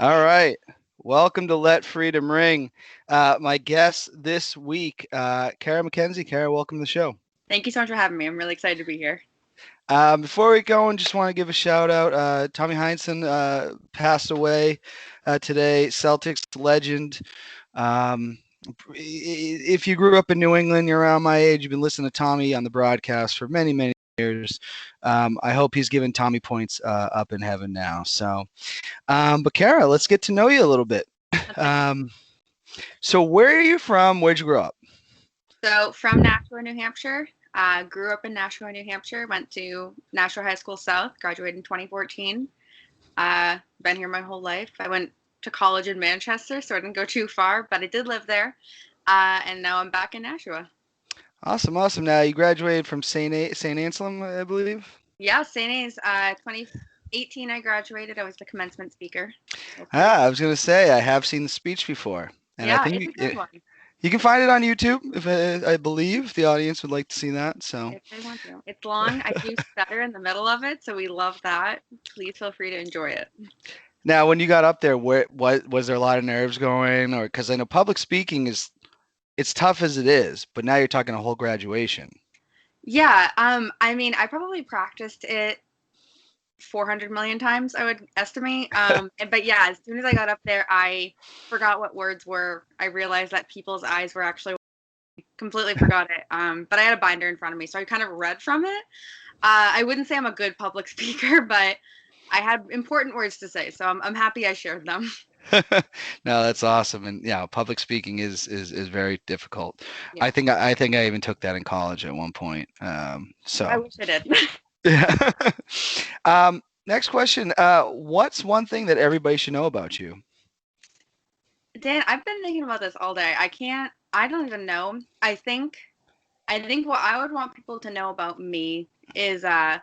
All right. Welcome to Let Freedom Ring. My guest this week, Cara McKenzie. Cara, welcome to the show. Thank you so much for having me. I'm really excited to be here. Before we go, I just want to give a shout out. Tommy Heinsohn passed away today, Celtics legend. Um, if you grew up in New England, you're around my age, you've been listening to Tommy on the broadcast for many, many years. I hope he's giving Tommy points up in heaven now. But Cara, let's get to know you a little bit. Um, so where are you from? Where'd you grow up? So, from Nashua, New Hampshire. Grew up in Nashua, New Hampshire. Went to Nashua High School South. Graduated in 2014. Been here my whole life. I went to college in Manchester, so I didn't go too far, but I did live there. And now I'm back in Nashua. Awesome, awesome. Now you graduated from St. Anselm, I believe. Yeah, St. A's. 2018, I graduated. I was the commencement speaker. I was gonna say I have seen the speech before, and I Yeah, think it's a good one. you can find it on YouTube if I believe the audience would like to see that. So If they want to. It's long. I do stutter in the middle of it, so we love that. Please feel free to enjoy it. now, when you got up there, what was there a lot of nerves going, or because I know public speaking is it's tough as it is, but now you're talking a whole graduation. Yeah, I mean, I probably practiced it 400 million times, I would estimate. But yeah, as soon as I got up there, I forgot what words were. I realized that people's eyes were actually completely forgot it. But I had a binder in front of me, so I kind of read from it. I wouldn't say I'm a good public speaker, but I had important words to say, so I'm happy I shared them. No, that's awesome, and yeah, public speaking is very difficult. Yeah, I think I even took that in college at one point. I So wish I did. yeah. Next question. What's one thing that everybody should know about you? Dan, I've been thinking about this all day. I don't even know. I think what I would want people to know about me is I'm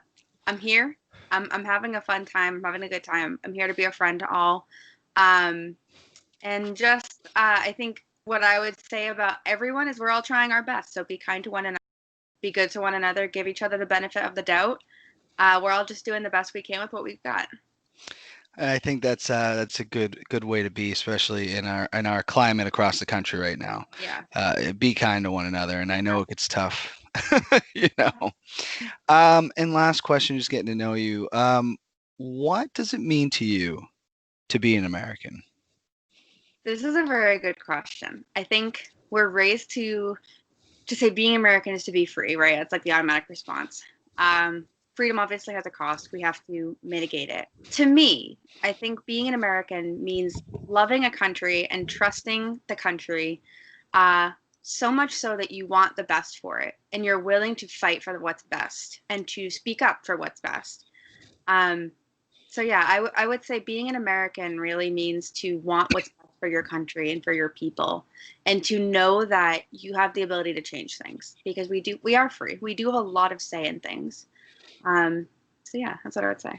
here. I'm having a fun time. I'm having a good time. I'm here to be a friend to all. Um, and just I think what I would say about everyone is we're all trying our best. So be kind to one another, be good to one another, give each other the benefit of the doubt. We're all just doing the best we can with what we've got. I think that's a good way to be, especially in our climate across the country right now. Yeah. Be kind to one another, and I know it gets tough, you Yeah. know. And last question, just getting to know you. What does it mean to you to be an American? This is a very good question. I think we're raised to say being American is to be free, right? It's like the automatic response. Freedom obviously has a cost. We have to mitigate it. To me, I think being an American means loving a country and trusting the country uh, so much so that you want the best for it and you're willing to fight for what's best and to speak up for what's best. Um, so yeah, I would say being an American really means to want what's best for your country and for your people, and to know that you have the ability to change things because we are free. We do have a lot of say in things. Um, so yeah, that's what I would say.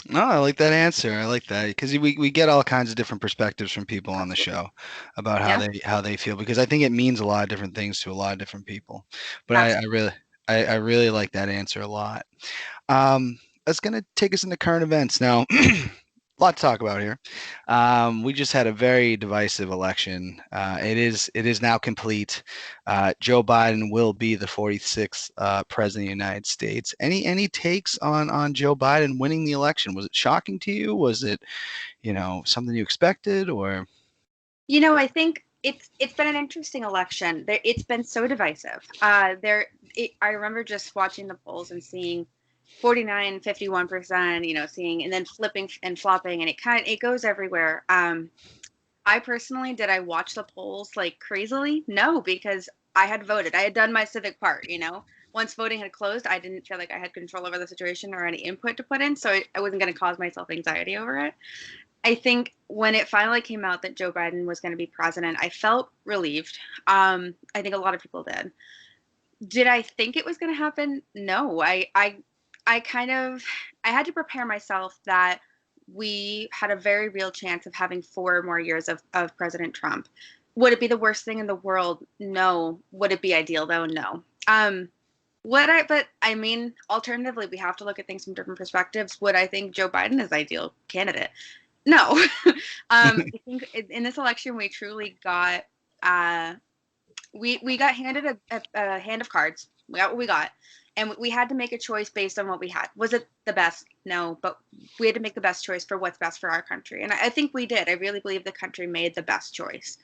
No, I like that answer. I like that because we get all kinds of different perspectives from people on the Absolutely. show about Yeah, how they feel because I think it means a lot of different things to a lot of different people. But absolutely. I really like that answer a lot. That's gonna take us into current events now. A lot to talk about here. We just had a very divisive election. It is now complete. Joe Biden will be the 46th president of the United States. Any takes on Joe Biden winning the election? Was it shocking to you? Was it something you expected or? I think it's been an interesting election. It's been so divisive. I remember just watching the polls and seeing 49, 51%, seeing and then flipping and flopping, and it goes everywhere. I personally, did I watch the polls like crazily? No, because I had voted. I had done my civic part. Once voting had closed, I didn't feel like I had control over the situation or any input to put in, so I wasn't going to cause myself anxiety over it. I think when it finally came out that Joe Biden was going to be president, I felt relieved. I think a lot of people did. Did I think it was going to happen? No. I kind of I had to prepare myself that we had a very real chance of having 4 more years of President Trump. Would it be the worst thing in the world? No. Would it be ideal though? No. But I mean, alternatively, we have to look at things from different perspectives. Would I think Joe Biden is ideal candidate? No. I think in this election we truly got uh, we got handed a hand of cards. We got what we got, and we had to make a choice based on what we had. Was it the best? No, but we had to make the best choice for what's best for our country, and I think we did. I really believe the country made the best choice,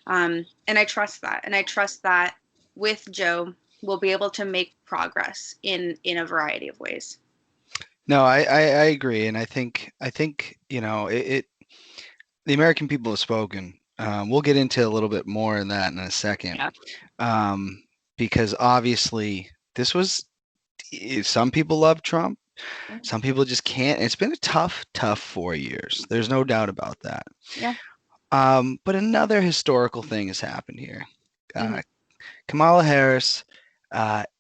and I trust that. And I trust that with Joe, we'll be able to make progress in a variety of ways. No, I agree, and I think the American people have spoken. We'll get into a little bit more in that in a second, Yeah. um, because obviously this was some people love Trump, some people just can't. It's been a tough, tough 4 years. There's no doubt about that. Yeah. But another historical thing has happened here. Hmm. Uh, Kamala Harris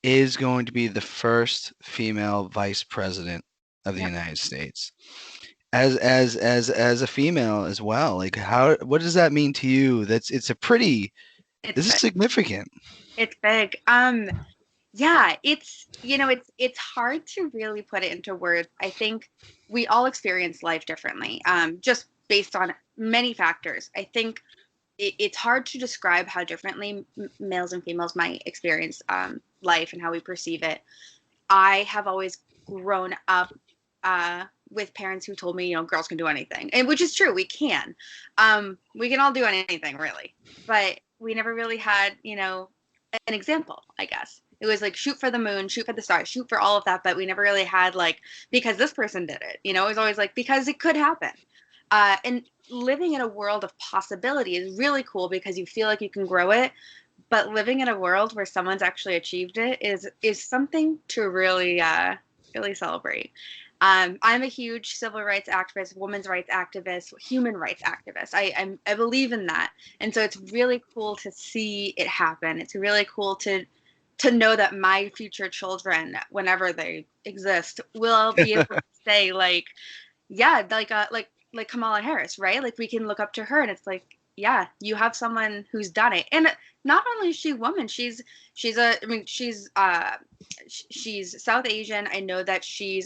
is going to be the first female vice president of the Yeah. United States. As a female as well, like what does that mean to you? It's This is big. significant. It's big. Yeah, it's hard to really put it into words. I think we all experience life differently, just based on many factors. I think it's hard to describe how differently males and females might experience life and how we perceive it. I have always grown up with parents who told me, girls can do anything, and which is true. We can. We can all do anything, really. But we never really had, an example, I guess. It was like shoot for the moon, shoot for the stars, shoot for all of that, but we never really had like because this person did it. It was always like because it could happen. And living in a world of possibility is really cool because you feel like you can grow it, but living in a world where someone's actually achieved it is something to really celebrate. I'm a huge civil rights activist, women's rights activist, human rights activist. I believe in that, and so it's really cool to see it happen. It's really cool to know that my future children, whenever they exist, will be able to say like, yeah, like Kamala Harris, right? Like we can look up to her and it's like, yeah, you have someone who's done it. And not only is she a woman, she's South Asian. I know that she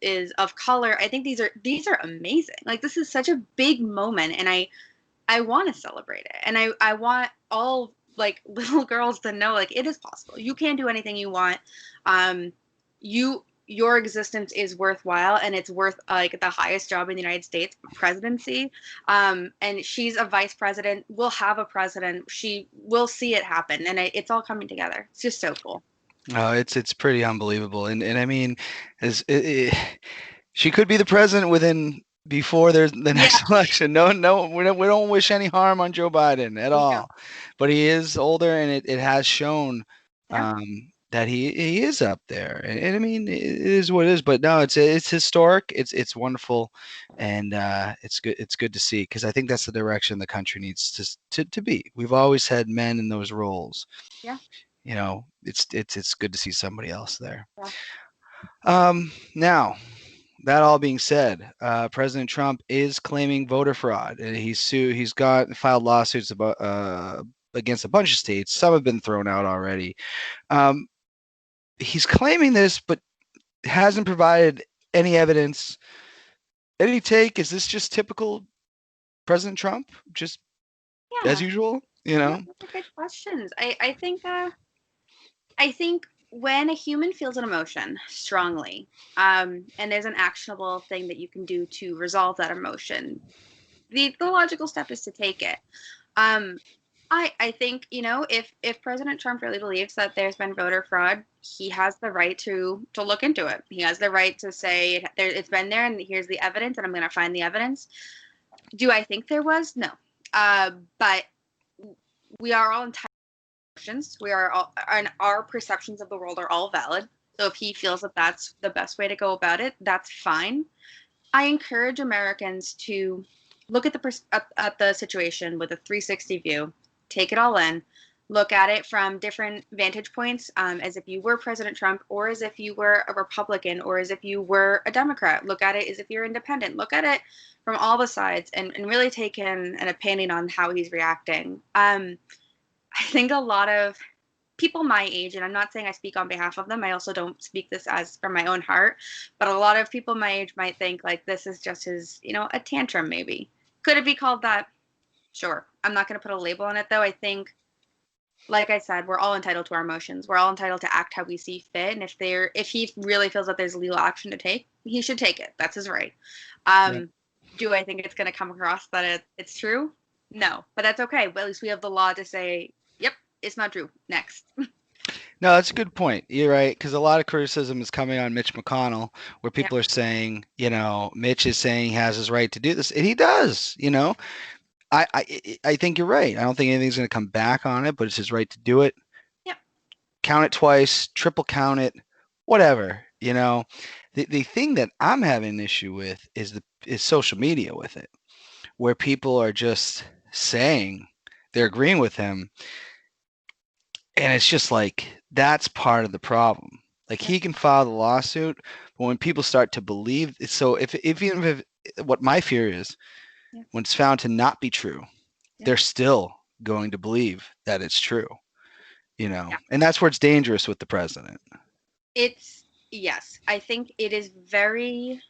is of color. I think these are amazing. Like this is such a big moment and I want to celebrate it. And I want all like little girls to know like it is possible. You can do anything you want. Your existence is worthwhile and it's worth like the highest job in the United States, presidency. And she's a vice president. We'll have a president. She will see it happen, and it's all coming together. It's just so cool. Oh, it's pretty unbelievable, and I mean, as she could be the president within before there's the Yeah, next election. No, no, we don't wish any harm on Joe Biden at we do. all, but he is older, and it has shown Yeah, that he is up there, and I mean it is what it is. But no, it's historic. It's wonderful, and it's good to see because I think that's the direction the country needs to be. We've always had men in those roles. yeah, It's good to see somebody else there. yeah, Now, that all being said, President Trump is claiming voter fraud, and he's got filed lawsuits about against a bunch of states. Some have been thrown out already. Um, he's claiming this, but hasn't provided any evidence. Any take? Is this just typical President Trump, just as yeah. usual? Yeah, those are good questions. I think when a human feels an emotion strongly, and there's an actionable thing that you can do to resolve that emotion, the logical step is to take it. Um, I think if President Trump really believes that there's been voter fraud, he has the right to look into it. He has the right to say it's been there and here's the evidence, and I'm going to find the evidence. Do I think there was? No. But we are all entitled to emotions. We are all, and our perceptions of the world are all valid. So if he feels that that's the best way to go about it, that's fine. I encourage Americans to look at the situation with a 360 view, take it all in, look at it from different vantage points, as if you were President Trump, or as if you were a Republican, or as if you were a Democrat. Look at it as if you're independent. Look at it from all the sides and really take in an opinion on how he's reacting. I think a lot of people my age, and I'm not saying I speak on behalf of them. I also don't speak this as from my own heart, but a lot of people my age might think like this is just his, a tantrum maybe. Could it be called that? Sure. I'm not going to put a label on it though. I think, like I said, we're all entitled to our emotions. We're all entitled to act how we see fit, and if he really feels that there's legal action to take, he should take it. That's his right. Yep. Do I think it's going to come across that it's true? No, but that's okay. But at least we have the law to say, yep, it's not true. Next. No, that's a good point. You're right, because a lot of criticism is coming on Mitch McConnell, where Yeah. people are saying, Mitch is saying he has his right to do this, and he does. I think you're right. I don't think anything's going to come back on it, but it's his right to do it. Yep. Count it twice, triple count it, whatever. The thing that I'm having an issue with is social media with it, where people are just saying they're agreeing with him, and it's just like that's part of the problem. Like Yep. he can file the lawsuit, but when people start to believe, so if even if what my fear is, Yep. when it's found to not be true, Yep. they're still going to believe that it's true. Yeah. And that's where it's dangerous with the president. Yes, I think it is very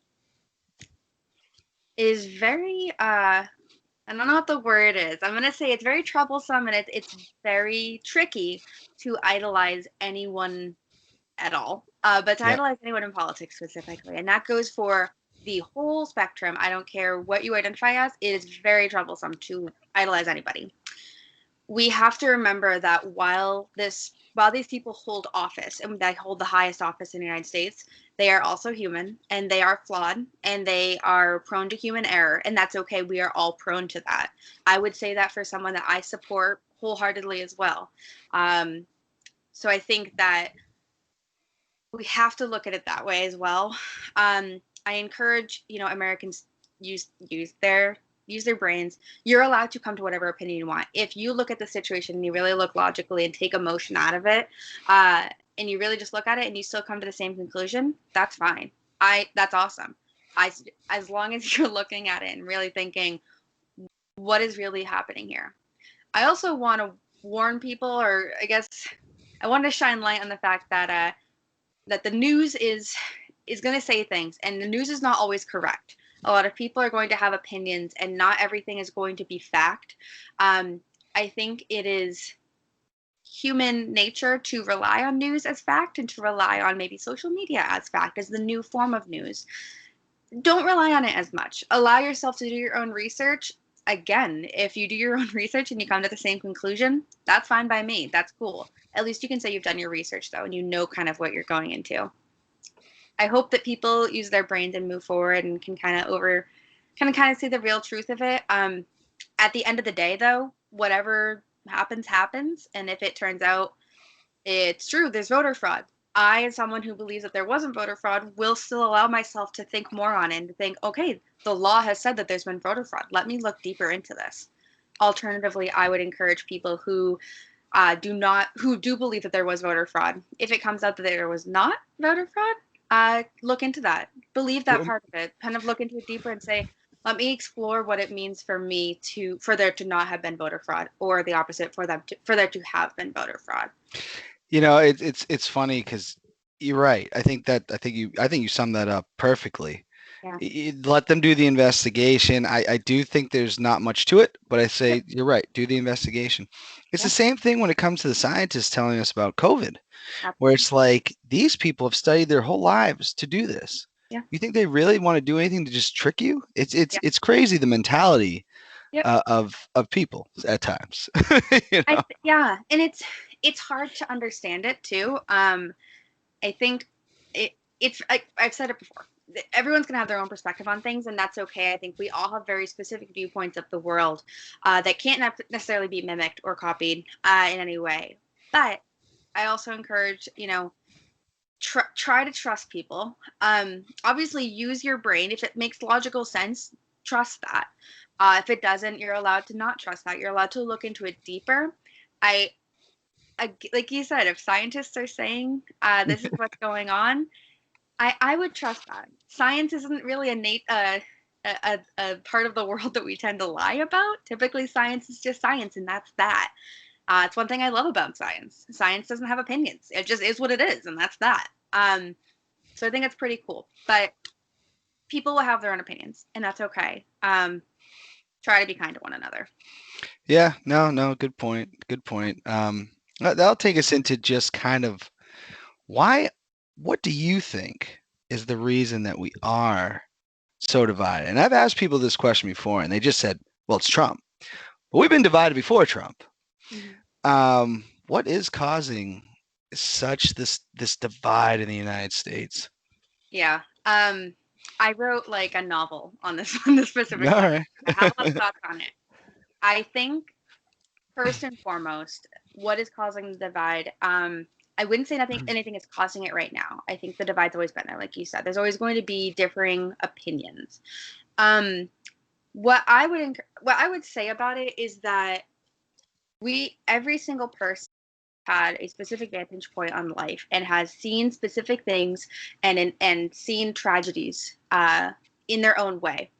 I don't know what the word is. I'm gonna say it's very troublesome, and it's very tricky to idolize anyone at all. But to Yep. idolize anyone in politics specifically, and that goes for the whole spectrum. I don't care what you identify as. It is very troublesome to idolize anybody. We have to remember that while these people hold office and they hold the highest office in the United States, they are also human and they are flawed and they are prone to human error, and that's okay. We are all prone to that. I would say that for someone that I support wholeheartedly as well. So I think that we have to look at it that way as well. I encourage Americans use their brains. You're allowed to come to whatever opinion you want. If you look at the situation and you really look logically and take emotion out of it, and you really just look at it and you still come to the same conclusion, that's fine. That's awesome. As long as you're looking at it and really thinking, what is really happening here? I also want to warn people, or I guess I want to shine light on the fact that the news is going to say things, and the news is not always correct. A lot of people are going to have opinions, and not everything is going to be fact. I think it is human nature to rely on news as fact, and to rely on maybe social media as fact, as the new form of news. Don't rely on it as much. Allow yourself to do your own research. Again, if you do your own research and you come to the same conclusion, that's fine by me. That's cool. At least you can say you've done your research, though, and you know kind of what you're going into. I hope that people use their brains and move forward and can kind of see the real truth of it. At the end of the day, though, whatever happens, happens. And if it turns out it's true, there's voter fraud. I, as someone who believes that there wasn't voter fraud, will still allow myself to think more on it and to think, okay, the law has said that there's been voter fraud. Let me look deeper into this. Alternatively, I would encourage people who do believe that there was voter fraud. If it comes out that there was not voter fraud, look into that. Believe that Well, part of it. Kind of look into it deeper and say, let me explore what it means for there to not have been voter fraud, or the opposite, for there to have been voter fraud. it's funny because you're right. I think you summed that up perfectly. Yeah. Let them do the investigation. I do think there's not much to it, but I say you're right. Do the investigation. It's Yeah. the same thing when it comes to the scientists telling us about COVID, where Absolutely. it's like these people have studied their whole lives to do this. Yeah. You think they really want to do anything to just trick you? It's it's Yeah. it's crazy the mentality Yep. of people at times. Yeah, and it's hard to understand it too. I think I've said it before. Everyone's gonna have their own perspective on things, and that's okay. I think we all have very specific viewpoints of the world that can't necessarily be mimicked or copied in any way. But I also encourage, try to trust people. Obviously, use your brain. If it makes logical sense, trust that. If it doesn't, you're allowed to not trust that. You're allowed to look into it deeper. I, like you said, if scientists are saying this is what's going on, I would trust that. Science isn't really a part of the world that we tend to lie about. Typically, science is just science, and that's that. It's one thing I love about science. Science doesn't have opinions. It just is what it is, and that's that. So I think it's pretty cool. But people will have their own opinions, and that's okay. Try to be kind to one another. Yeah, no, good point. Good point. That'll take us into just kind of why, what do you think is the reason that we are so divided? And I've asked people this question before, and they just said, well, it's Trump. But we've been divided before Trump. What is causing such this divide in the United States? Yeah. I wrote like a novel on this on this specific All subject. right. I have a lot of thoughts on it. I think first and foremost, what is causing the divide? I wouldn't say anything is causing it right now. I think the divide's always been there, like you said. There's always going to be differing opinions. Um, what I would say about it is that every single person had a specific vantage point on life and has seen specific things and seen tragedies in their own way.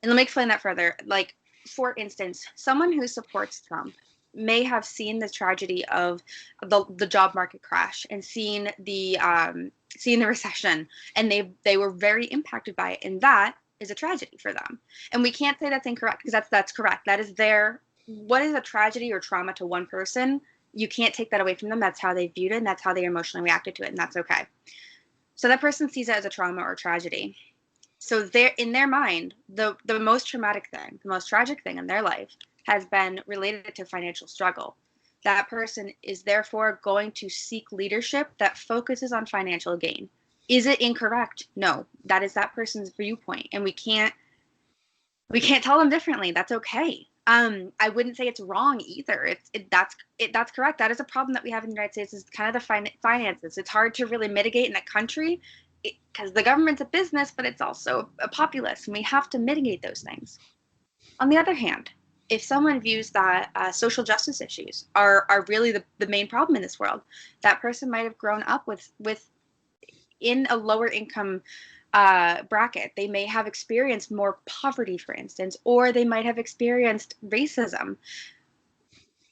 And let me explain that further. Like, for instance, someone who supports Trump may have seen the tragedy of the job market crash and seen the recession, and they were very impacted by it, and that is a tragedy for them. And we can't say that's incorrect, because that's correct. That is their what is a tragedy or trauma to one person. You can't take that away from them. That's how they viewed it, and that's how they emotionally reacted to it, and that's okay. So that person sees it as a trauma or tragedy. So they're in their mind, the most traumatic thing, the most tragic thing in their life has been related to financial struggle. That person is therefore going to seek leadership that focuses on financial gain. Is it incorrect? No, that is that person's viewpoint, and we can't tell them differently. That's okay. I wouldn't say it's wrong either. That's correct. That is a problem that we have in the United States, is kind of the finances. It's hard to really mitigate in a country because the government's a business, but it's also a populace, and we have to mitigate those things. On the other hand, if someone views that social justice issues are really the main problem in this world, that person might have grown up with in a lower income bracket. They may have experienced more poverty, for instance, or they might have experienced racism.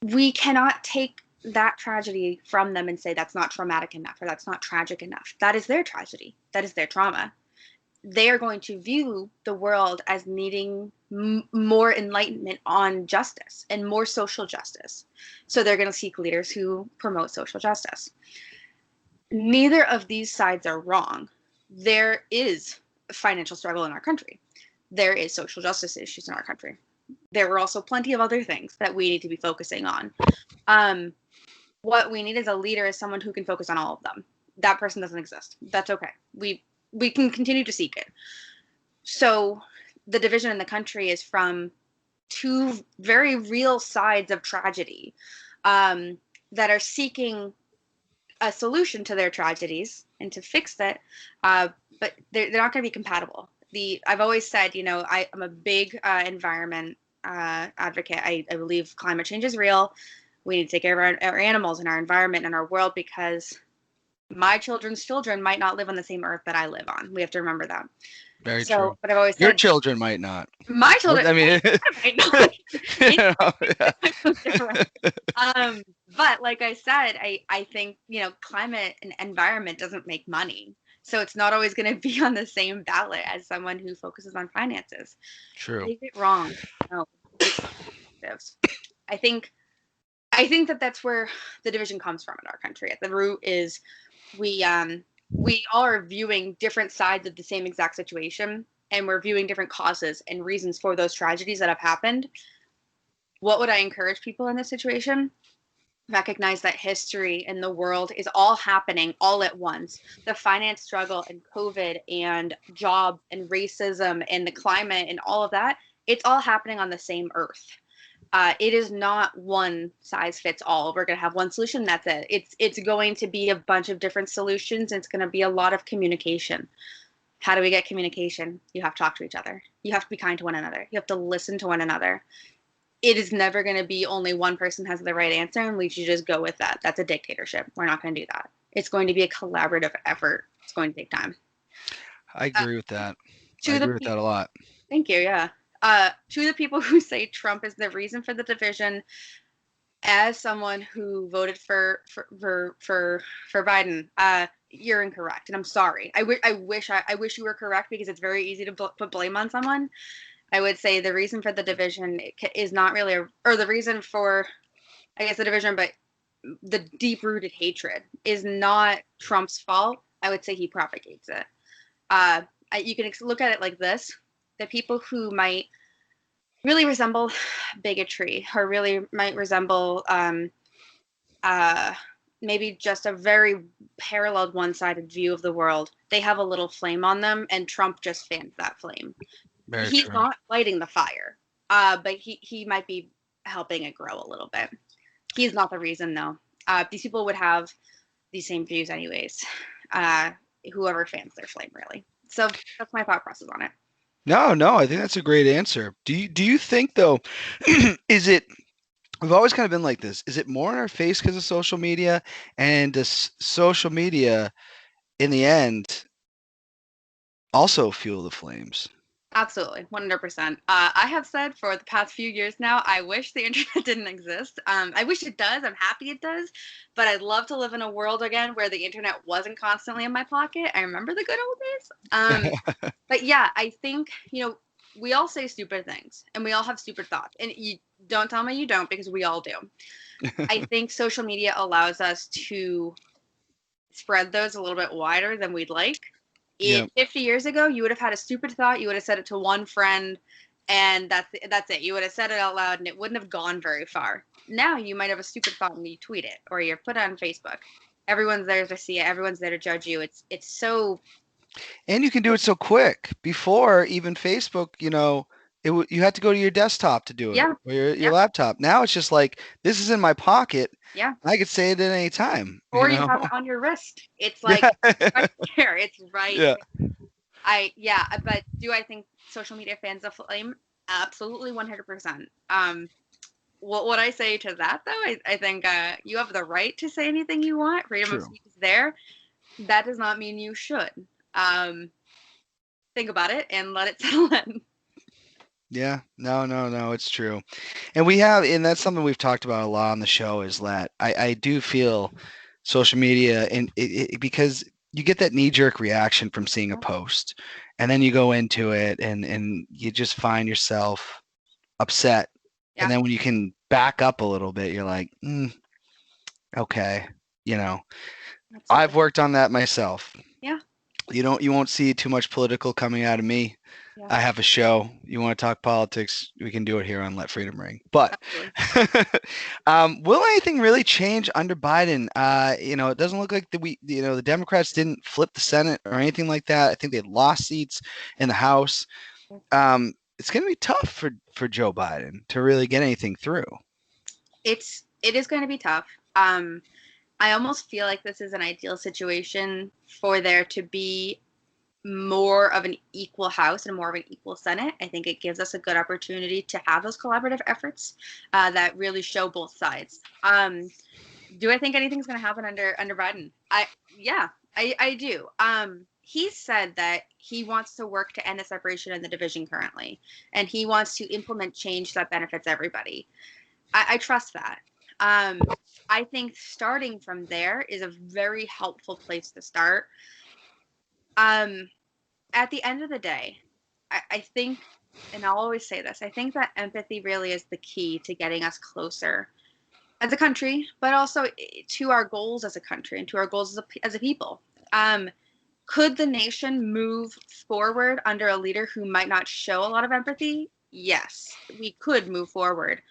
We cannot take that tragedy from them and say that's not traumatic enough or that's not tragic enough. That is their tragedy. That is their trauma. They are going to view the world as needing more enlightenment on justice and more social justice. So they're going to seek leaders who promote social justice. Neither of these sides are wrong. There is financial struggle in our country. There is social justice issues in our country. There are also plenty of other things that we need to be focusing on. What we need as a leader is someone who can focus on all of them. That person doesn't exist. That's okay. We can continue to seek it. So the division in the country is from two very real sides of tragedy that are seeking a solution to their tragedies and to fix that, but they're not going to be compatible. I've always said, I'm a big environment advocate. I believe climate change is real. We need to take care of our animals and our environment and our world, because my children's children might not live on the same earth that I live on. We have to remember that. Very true. But I've always Your said children might not. my children. I mean, might not. yeah. But like I said, I think climate and environment doesn't make money, so it's not always going to be on the same ballot as someone who focuses on finances. True. Is it wrong? No. I think that that's where the division comes from in our country. At the root is we all are viewing different sides of the same exact situation, and we're viewing different causes and reasons for those tragedies that have happened. What would I encourage people in this situation? Recognize that history and the world is all happening all at once. The finance struggle and COVID and jobs and racism and the climate and all of that, it's all happening on the same earth. It is not one size fits all. We're going to have one solution. That's it. It's going to be a bunch of different solutions. And it's going to be a lot of communication. How do we get communication? You have to talk to each other. You have to be kind to one another. You have to listen to one another. It is never going to be only one person has the right answer and we should just go with that. That's a dictatorship. We're not going to do that. It's going to be a collaborative effort. It's going to take time. I agree with that. I agree with that a lot. Thank you. Yeah. To the people who say Trump is the reason for the division, As someone who voted for Biden, you're incorrect, and I'm sorry. I wish you were correct because it's very easy to put blame on someone. I would say the reason for the division is not really, or the reason for, I guess, the division, but the deep-rooted hatred is not Trump's fault. I would say he propagates it. Uh, you can look at it like this: the people who might really resemble bigotry or really might resemble uh, maybe just a very paralleled one-sided view of the world, they have a little flame on them, and Trump just fans that flame. Very He's true. not lighting the fire, but he might be helping it grow a little bit. He's not the reason, though. These people would have these same views anyways. Uh, Whoever fans their flame, really. So that's my thought process on it. No, no, I think that's a great answer. Do you think though, is it we've always kind of been like this. Is it more in our face because of social media? And does social media, in the end, also fuel the flames? Absolutely, 100%. I have said for the past few years now, I wish the internet didn't exist. I wish it does. I'm happy it does. But I'd love to live in a world again where the internet wasn't constantly in my pocket. I remember the good old days. But yeah, I think, we all say stupid things and we all have stupid thoughts. And you don't tell me you don't because we all do. I think social media allows us to spread those a little bit wider than we'd like. Yeah, 50 years ago, you would have had a stupid thought, you would have said it to one friend, and that's it. You would have said it out loud, and it wouldn't have gone very far. Now you might have a stupid thought and you tweet it, or you put it on Facebook. Everyone's there to see it. Everyone's there to judge you. It's so and you can do it so quick. Before even Facebook, you had to go to your desktop to do it yeah, or your yeah, laptop. Now it's just like this is in my pocket. yeah. I could say it at any time. Or you have it on your wrist. It's like Yeah, right there. It's right. yeah, Yeah. But do I think social media fans the flame? Absolutely, 100%. What would I say to that though? I think you have the right to say anything you want. Freedom of true. speech is there. That does not mean you should. Um, think about it and let it settle in. Yeah, no, no, no, it's true. And that's something we've talked about a lot on the show is that I do feel social media and because you get that knee-jerk reaction from seeing a Yeah, post and then you go into it and you just find yourself upset. And yeah, then when you can back up a little bit, you're like, okay, you know, I've absolutely. worked on that myself. Yeah, You won't see too much political coming out of me. yeah, I have a show. You want to talk politics? We can do it here on Let Freedom Ring. But absolutely. will anything really change under Biden? It doesn't look like the Democrats didn't flip the Senate or anything like that. I think they lost seats in the House. It's going to be tough for Joe Biden to really get anything through. It is going to be tough. Um, I almost feel like this is an ideal situation for there to be more of an equal House and more of an equal Senate. I think it gives us a good opportunity to have those collaborative efforts that really show both sides. Do I think anything's going to happen under Biden? I do. He said that he wants to work to end the separation and the division currently, and he wants to implement change that benefits everybody. I trust that. Um, I think starting from there is a very helpful place to start. Um, at the end of the day, I think, and I'll always say this, I think that empathy really is the key to getting us closer as a country, but also to our goals as a country and to our goals as a people. Um, could the nation move forward under a leader who might not show a lot of empathy? Yes, we could move forward,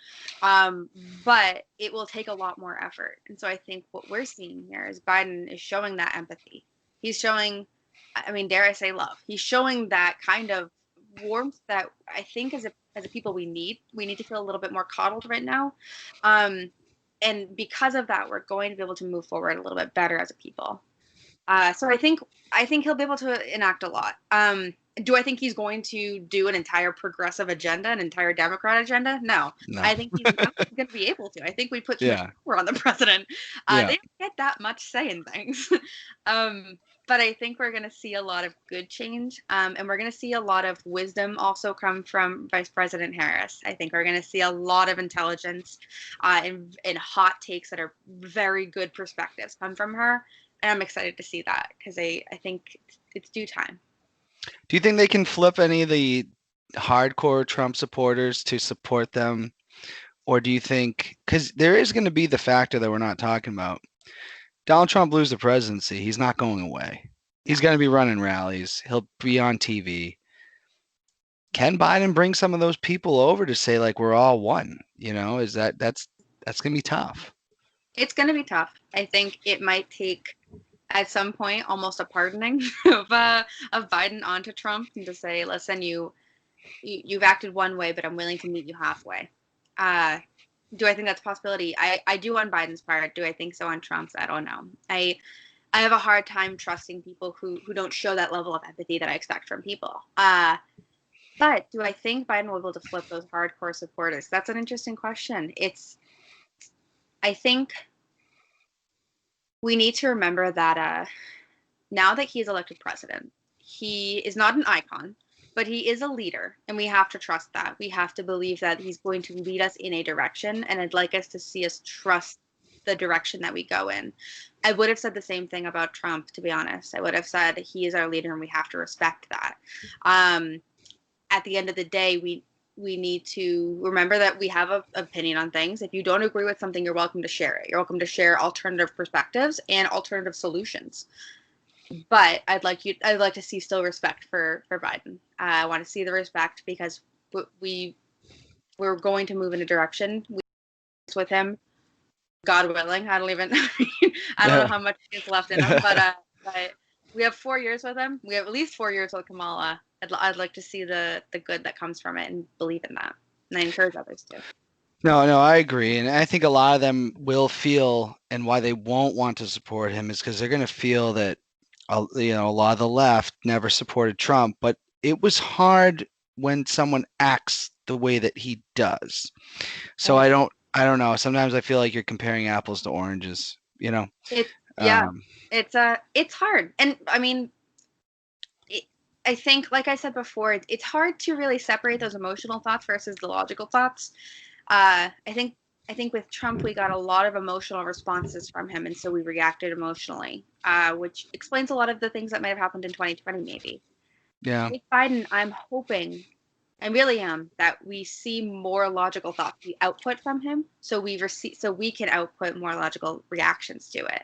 but it will take a lot more effort. And so I think what we're seeing here is Biden is showing that empathy. He's showing, I mean, dare I say, love. He's showing that kind of warmth that I think as a people we need. We need to feel a little bit more coddled right now, um, and because of that, we're going to be able to move forward a little bit better as a people. So I think he'll be able to enact a lot. Do I think he's going to do an entire progressive agenda, an entire Democrat agenda? No. No. I think he's not going to be able to. I think we put too much Yeah. power on the president. Yeah. They don't get that much say in things. um, but I think we're going to see a lot of good change, and we're going to see a lot of wisdom also come from Vice President Harris. I think we're going to see a lot of intelligence and hot takes that are very good perspectives come from her, and I'm excited to see that because I think it's due time. Do you think they can flip any of the hardcore Trump supporters to support them? Or do you think, because there is going to be the factor that we're not talking about. Donald Trump lose the presidency, he's not going away. No. He's going to be running rallies. He'll be on TV. Can Biden bring some of those people over to say like we're all one? Is that's going to be tough. It's going to be tough. I think it might take at some point almost a pardoning of Biden onto Trump and to say, listen, you've acted one way, but I'm willing to meet you halfway. Do I think that's a possibility? I do on Biden's part. Do I think so on Trump's? I don't know. I have a hard time trusting people who don't show that level of empathy that I expect from people. But do I think Biden will be able to flip those hardcore supporters? That's an interesting question. I think we need to remember that now that he is elected president, he is not an icon, but he is a leader, and we have to trust that. We have to believe that he's going to lead us in a direction, and I'd like us to see us trust the direction that we go in. I would have said the same thing about Trump, to be honest. I would have said he is our leader, and we have to respect that. At the end of the day, we need to remember that we have an opinion on things. If you don't agree with something, you're welcome to share it. You're welcome to share alternative perspectives and alternative solutions. But I'd like to see still respect for Biden. I want to see the respect because we're going to move in a direction with him, God willing. I don't even I don't know how much is left in him, but we have 4 years with him. We have at least 4 years with Kamala. I'd like to see the good that comes from it and believe in that, and I encourage others to. No, I agree, and I think a lot of them will feel, and why they won't want to support him is because they're going to feel that, a lot of the left never supported Trump, but it was hard when someone acts the way that he does. So I don't know. Sometimes I feel like you're comparing apples to oranges. It's hard, and I mean, I think, like I said before, it's hard to really separate those emotional thoughts versus the logical thoughts. I think with Trump, we got a lot of emotional responses from him, and so we reacted emotionally, which explains a lot of the things that might have happened in 2020, maybe. Yeah. With Biden, I'm hoping, I really am, that we see more logical thoughts we output from him, so we can output more logical reactions to it.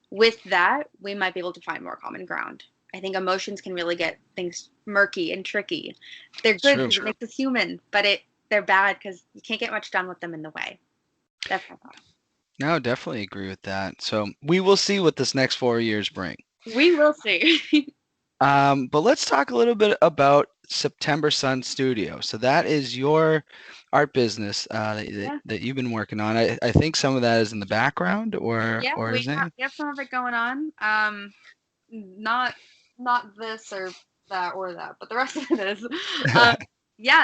With that, we might be able to find more common ground. I think emotions can really get things murky and tricky. They're good because it makes us human, but they're bad because you can't get much done with them in the way. That's my thought. No, definitely agree with that. So we will see what this next 4 years bring. We will see. But let's talk a little bit about September Sun Studio. So that is your art business that you've been working on. I think some of that is in the background, or we have some of it going on. Not this or that, but the rest of it is.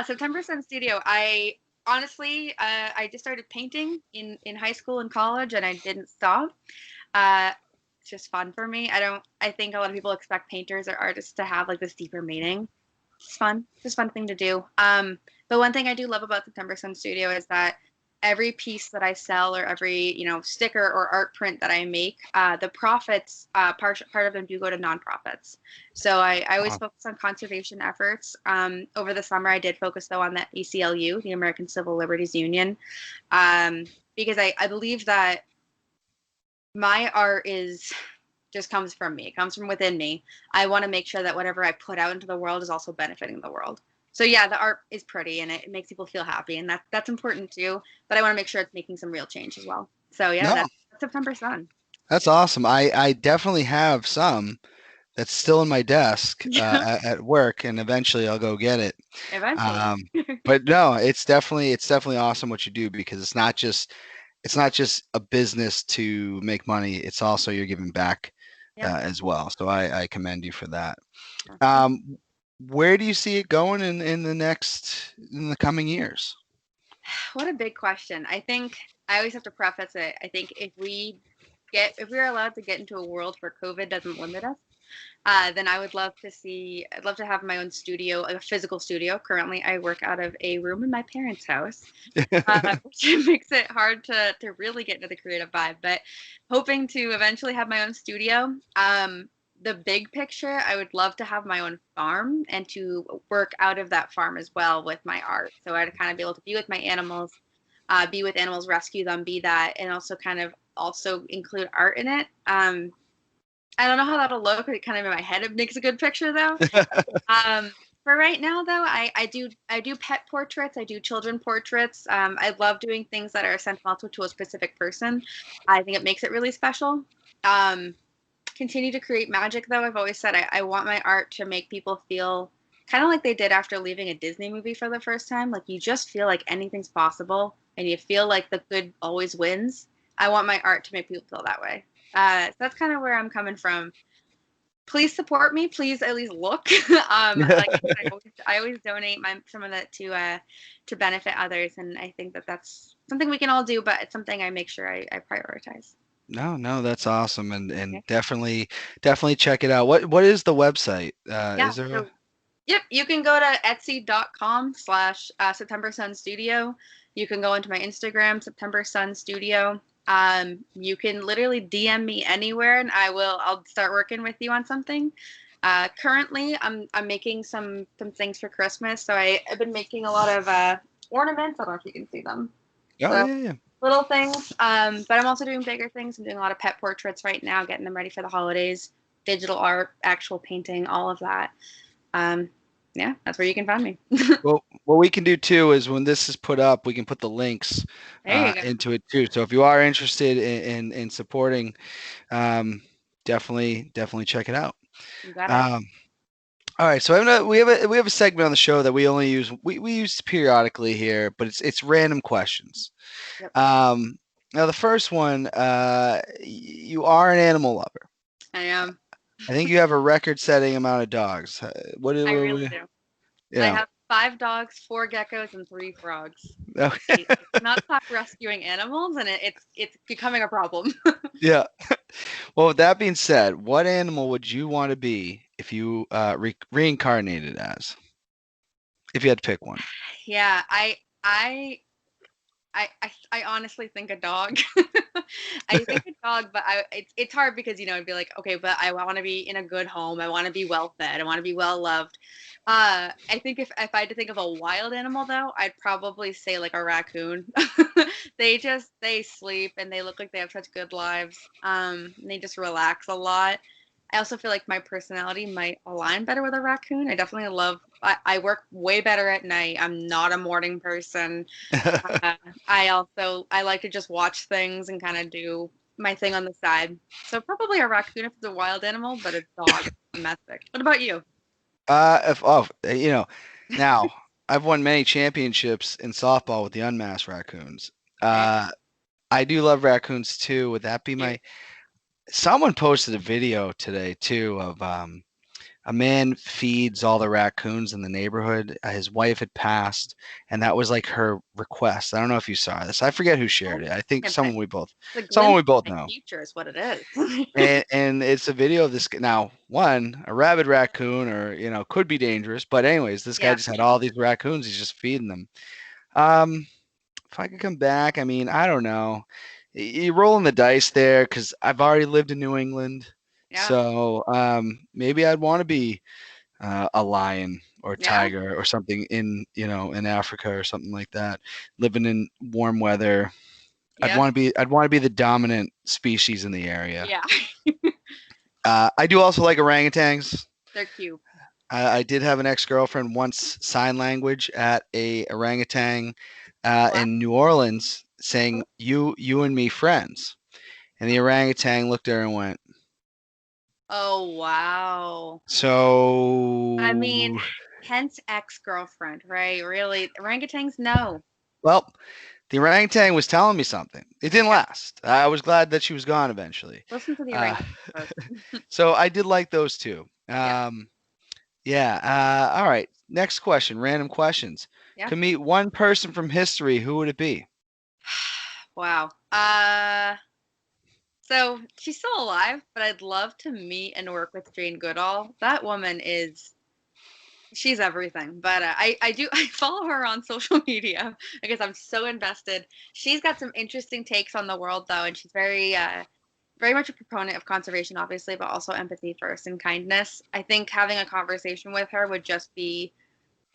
September Sun Studio. I honestly, I just started painting in high school and college, and I didn't stop. It's just fun for me. I think a lot of people expect painters or artists to have like this deeper meaning. It's fun. It's just a fun thing to do. But one thing I do love about September Sun Studio is that every piece that I sell or every sticker or art print that I make, the profits, part of them do go to nonprofits. So I always focus on conservation efforts. Over the summer, I did focus though on the ACLU, the American Civil Liberties Union, because I believe that my art just comes from me. It comes from within me. I want to make sure that whatever I put out into the world is also benefiting the world. So yeah, the art is pretty and it makes people feel happy, and that's important too. But I want to make sure it's making some real change as well. So yeah, that's September Sun. That's awesome. I definitely have some that's still in my desk at work, and eventually I'll go get it. Eventually. But no, it's definitely awesome what you do, because it's not just a business to make money. It's also you're giving back as well. So I commend you for that. Where do you see it going in the coming years? What a big question. I think I always have to preface it. I think if we're allowed to get into a world where COVID doesn't limit us, then I'd love to have my own studio, like a physical studio. Currently, I work out of a room in my parents' house, which makes it hard to really get into the creative vibe. But hoping to eventually have my own studio. The big picture, I would love to have my own farm and to work out of that farm as well with my art. So I'd kind of be able to be with my animals, be with animals, rescue them, be that, and also kind of also include art in it. I don't know how that'll look. It kind of in my head, it makes a good picture though. Um, for right now, though, I do pet portraits. I do children portraits. I love doing things that are sentimental to a specific person. I think it makes it really special. Um, Continue to create magic, though. I've always said I want my art to make people feel kind of like they did after leaving a Disney movie for the first time. Like you just feel like anything's possible, and you feel like the good always wins. I want my art to make people feel that way. So that's kind of where I'm coming from. Please support me. Please at least look. Like I always donate some of that to benefit others, and I think that that's something we can all do. But it's something I make sure I prioritize. No, no, that's awesome, Yeah. and definitely check it out. What is the website? Yeah. Is there a So yep, you can go to etsy.com/ September Sun Studio. You can go into my Instagram, September Sun Studio. You can literally DM me anywhere, and I'll start working with you on something. Currently, I'm making some things for Christmas, so I've been making a lot of ornaments. I don't know if you can see them. Oh So yeah, yeah. little things. But I'm also doing bigger things. I'm doing a lot of pet portraits right now, getting them ready for the holidays. Digital art, actual painting, all of that. Um, yeah, that's where you can find me. Well, what we can do too is when this is put up, we can put the links There you go. into it too. So if you are interested in supporting, um, definitely check it out. You got it. Um, all right, so we have a segment on the show that we only use we use periodically here, but it's random questions. Yep, Now the first one, you are an animal lover. I am. I think you have a record-setting amount of dogs. I really do. You I know, have 5 dogs, 4 geckos, and 3 frogs. okay, I cannot stop rescuing animals, and it's becoming a problem. yeah. Well, with that being said, what animal would you want to be if you reincarnated as? If you had to pick one. Yeah, I I honestly think a dog. I think a dog, but it's hard because it'd be like, okay, but I want to be in a good home. I want to be well fed. I want to be well loved. I think if I had to think of a wild animal though, I'd probably say like a raccoon. They sleep and they look like they have such good lives. And they just relax a lot. I also feel like my personality might align better with a raccoon. I work way better at night. I'm not a morning person. Uh, I like to just watch things and kind of do my thing on the side. So probably a raccoon if it's a wild animal, but a dog domestic. What about you? If oh, now I've won many championships in softball with the unmasked raccoons. Hey, Uh, I do love raccoons too. Would that be you. my? Someone posted a video today too of a man feeds all the raccoons in the neighborhood. His wife had passed, and that was like her request. I don't know if you saw this. I forget who shared it. I think Yeah, but the someone glimpse we of both my know. future is what it is. And it's a video of this now one a rabid raccoon or could be dangerous, but anyways this guy Yeah, just had all these raccoons, he's just feeding them. If I could come back, I mean, I don't know. You're rolling the dice there because I've already lived in New England, yeah, so maybe I'd want to be a lion or yeah, tiger or something in Africa or something like that, living in warm weather. yeah, I'd want to be the dominant species in the area. yeah. I do also like orangutans. They're cute. I did have an ex-girlfriend once sign language at a orangutan Wow. in New Orleans, saying "you and me friends," and the orangutan looked at her and went, Oh, wow. I mean, "So, hence ex-girlfriend, right? Really, orangutans, no. well, the orangutan was telling me something. It didn't Yeah, last. I was glad that she was gone eventually. listen to the Uh, orangutan folks. so I did like those two. Yeah, Yeah. All right. Next question. Random questions. yeah. Can meet one person from history. Who would it be? Wow. So she's still alive, but I'd love to meet and work with Jane Goodall. That woman is she's everything. But I do I follow her on social media because I'm so invested. She's got some interesting takes on the world though, and she's very much a proponent of conservation, obviously, but also empathy first and kindness. I think having a conversation with her would just be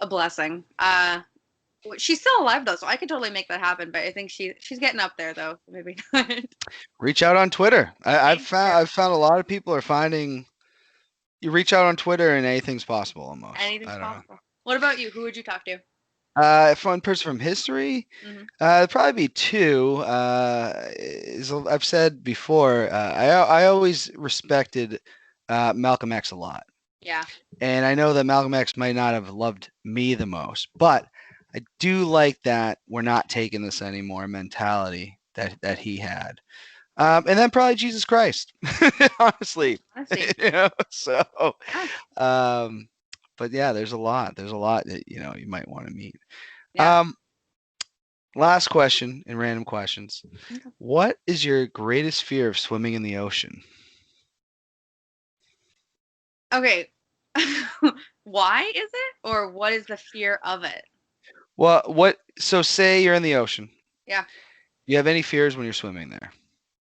a blessing. She's still alive though, so I could totally make that happen. But I think she's getting up there though, so maybe not. Reach out on Twitter. I've Thank found you. I've found a lot of people are finding you reach out on Twitter and anything's possible almost. Anything's I don't know. possible. What about you? Who would you talk to? Fun person from history. Hmm. It'd probably be two. I've said before, I always respected Malcolm X a lot, Yeah. and I know that Malcolm X might not have loved me the most, but I do like that we're not taking this anymore mentality that he had. And then probably Jesus Christ, honestly, Honesty. So, Yeah. um, but yeah, there's a lot that you might want to meet. Yeah. Um, Last question in random questions. Okay. What is your greatest fear of swimming in the ocean? Okay. Why is it? Or what is the fear of it? Well, so say you're in the ocean. Yeah. You have any fears when you're swimming there?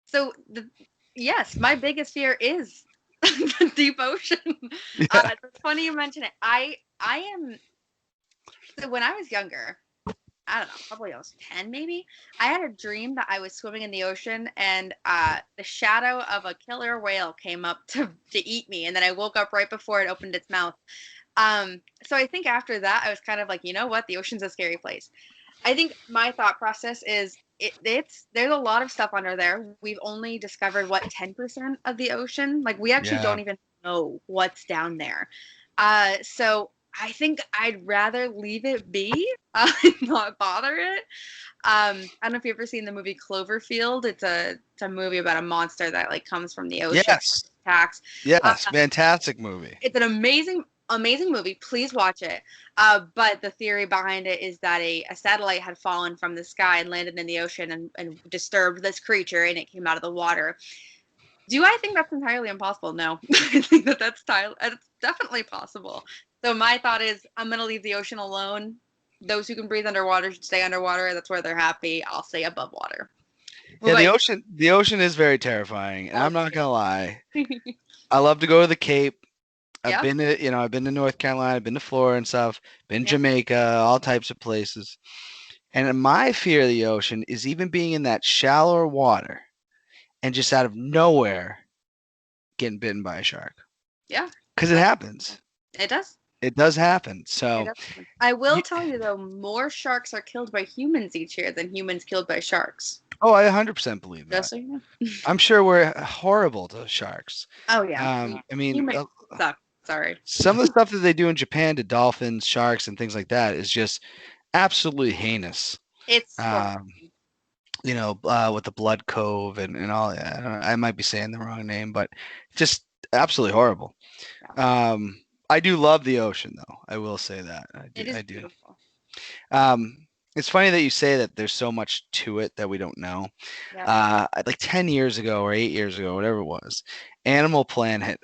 So yes, my biggest fear is the deep ocean. Yeah. It's funny you mention it. I am so when I was younger, I don't know, probably I was 10 maybe. I had a dream that I was swimming in the ocean and the shadow of a killer whale came up to eat me, and then I woke up right before it opened its mouth. So I think after that I was kind of like, you know what, the ocean's a scary place. I think my thought process is it's there's a lot of stuff under there. We've only discovered what 10% of the ocean. Like we actually Yeah. don't even know what's down there. So I think I'd rather leave it be, not bother it. I don't know if you've ever seen the movie Cloverfield. It's a movie about a monster that like comes from the ocean, Yes. attacks. Uh, Yes. Fantastic movie. it's an amazing movie. Please watch it. But the theory behind it is that a satellite had fallen from the sky and landed in the ocean and disturbed this creature, and it came out of the water. Do I think that's entirely impossible? No. I think it's definitely possible. So my thought is I'm going to leave the ocean alone. Those who can breathe underwater should stay underwater. That's where they're happy. I'll stay above water. What Yeah, about the ocean is very terrifying, and you? I'm not gonna lie. I love to go to the Cape. Yeah. I've been to North Carolina, I've been to Florida and stuff, been Yeah. Jamaica, all types of places. And my fear of the ocean is even being in that shallower water and just out of nowhere getting bitten by a shark. Yeah. Because it happens. It does. It does happen. It So, does. I will you, tell you though, more sharks are killed by humans each year than humans killed by sharks. oh, I 100% believe Just that. so you know. I'm sure we're horrible to sharks. Oh yeah. I mean, Humans suck. Sorry. some of the stuff that they do in Japan to dolphins, sharks, and things like that is just absolutely heinous. It's horrible. Um, with the Blood Cove and all that. I might be saying the wrong name, but just absolutely horrible. Yeah. I do love the ocean, though. I will say that. It is I do. beautiful. It's funny that you say that there's so much to it that we don't know. Yeah. Like 10 years ago or 8 years ago, whatever it was, Animal Planet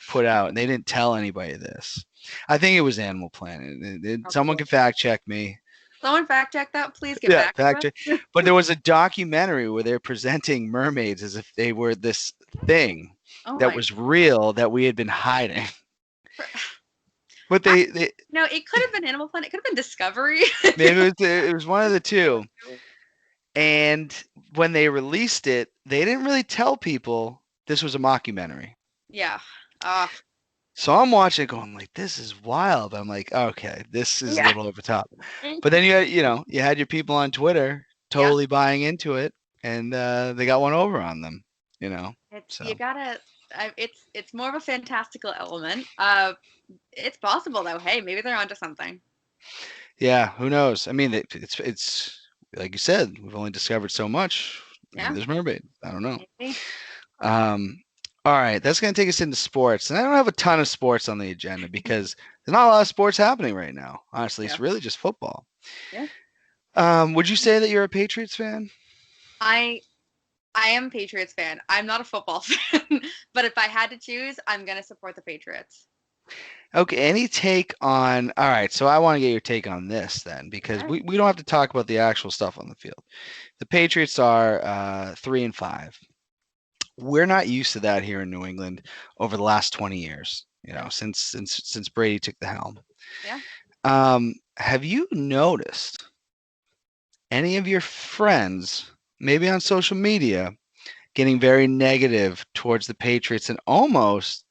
put out, and they didn't tell anybody this. I think it was Animal Planet. Someone can fact check me. Someone fact check that, please get Yeah, back to fact us. check. But there was a documentary where they're presenting mermaids as if they were this thing Oh that my. was real that we had been hiding. But No, it could have been Animal Planet. It could have been Discovery. maybe it was one of the two. And when they released it, they didn't really tell people this was a mockumentary. Yeah. Uh, So I'm watching it going like, this is wild. I'm like, okay, this is a yeah. little over top. But then you had your people on Twitter Yeah. totally buying into it, and they got one over on them. It's So you gotta. It's more of a fantastical element. It's possible though. Hey, maybe they're onto something. yeah, who knows? I mean, it's like you said, we've only discovered so much. Maybe Yeah. there's mermaid. I don't know. Maybe. Um, all right, that's going to take us into sports. And I don't have a ton of sports on the agenda because there's not a lot of sports happening right now. Honestly, Yeah. it's really just football. Yeah. Would you say that you're a Patriots fan? I I am a Patriots fan. I'm not a football fan, but if I had to choose, I'm gonna support the Patriots. Okay, any take on, all right, so I want to get your take on this then, because Okay. we don't have to talk about the actual stuff on the field. The Patriots are 3-5. We're not used to that here in New England over the last 20 years, Yeah. since Brady took the helm. Yeah. Have you noticed any of your friends, maybe on social media, getting very negative towards the Patriots and almost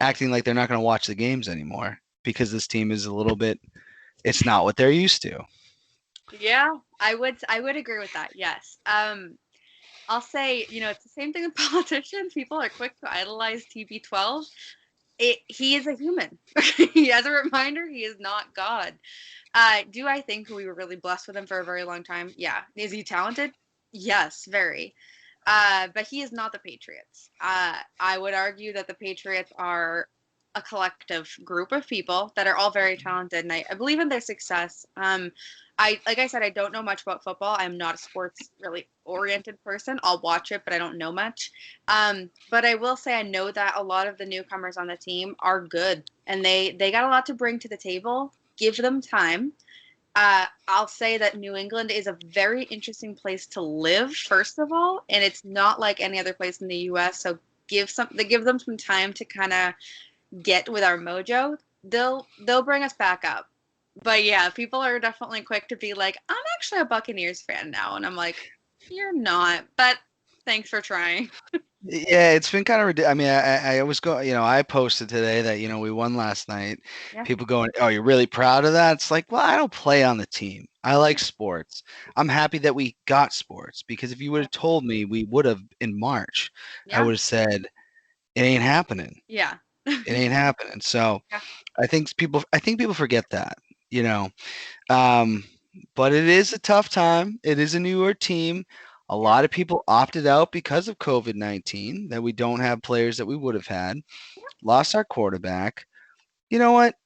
acting like they're not going to watch the games anymore because this team is a little bit, it's not what they're used to. Yeah, I would agree with that. Yes. I'll say, it's the same thing with politicians. People are quick to idolize TB12. He is a human. As a reminder, he is not God. Do I think we were really blessed with him for a very long time? Yeah. Is he talented? Yes, very. But he is not the Patriots. I would argue that the Patriots are a collective group of people that are all very talented, and I believe in their success. Like I said, I don't know much about football. I'm not a sports really oriented person. I'll watch it, but I don't know much. But I will say I know that a lot of the newcomers on the team are good, and they got a lot to bring to the table. Give them time. I'll say that New England is a very interesting place to live, first of all, and it's not like any other place in the U.S. So give them some time to kind of get with our mojo. They'll bring us back up. But yeah, people are definitely quick to be like, I'm actually a Buccaneers fan now, and I'm like, you're not, but thanks for trying. Yeah, it's been kind of ridiculous. I mean, I always go, I posted today that, we won last night. Yeah, People going, oh, you're really proud of that? It's like, well, I don't play on the team. I like sports. I'm happy that we got sports because if you would have told me we would have in March, I yeah, would have said, it ain't happening. yeah, It ain't happening. So yeah, I think people forget that, you know. Um, but it is a tough time. It is a newer team. A yeah. lot of people opted out because of COVID-19 that we don't have players that we would have had. Lost our quarterback. You know what?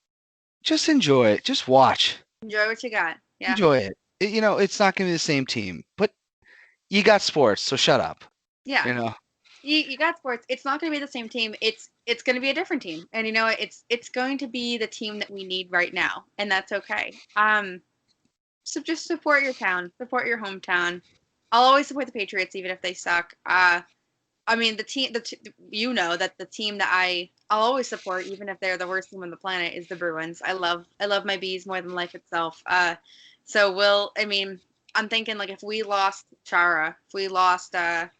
Just enjoy it. Just watch. Enjoy what you got. Yeah, Enjoy it. It's not going to be the same team, but you got sports, so shut up. yeah. You know. You got sports. It's not going to be the same team. It's going to be a different team, and it's going to be the team that we need right now, and that's okay. So just support your town, support your hometown. I'll always support the Patriots, even if they suck. I mean you know that the team that I'll always support, even if they're the worst team on the planet, is the Bruins. I love my bees more than life itself. So I mean, I'm thinking like if we lost Chara, if we lost I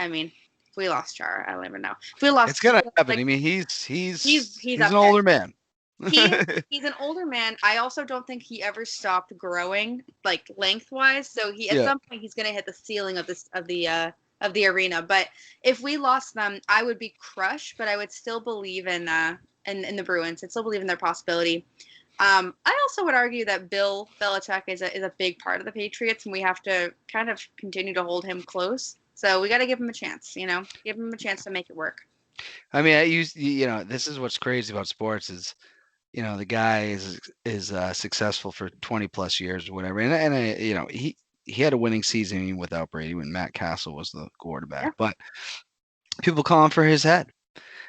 mean, if we lost Chara, I don't even know. If we It's lost gonna Keelan, happen. like I mean, he's he's he's he's up an there. older man. He's an older man. I also don't think he ever stopped growing like lengthwise. So he at Yeah. some point he's gonna hit the ceiling of the arena. But if we lost them, I would be crushed. But I would still believe in the Bruins. I'd still believe in their possibility. I also would argue that Bill Belichick is a big part of the Patriots, and we have to kind of continue to hold him close. So we got to give him a chance, give him a chance to make it work. I mean, this is what's crazy about sports is, the guy is successful for 20 plus years or whatever, and he had a winning season even without Brady when Matt Castle was the quarterback, Yeah, but people call him for his head,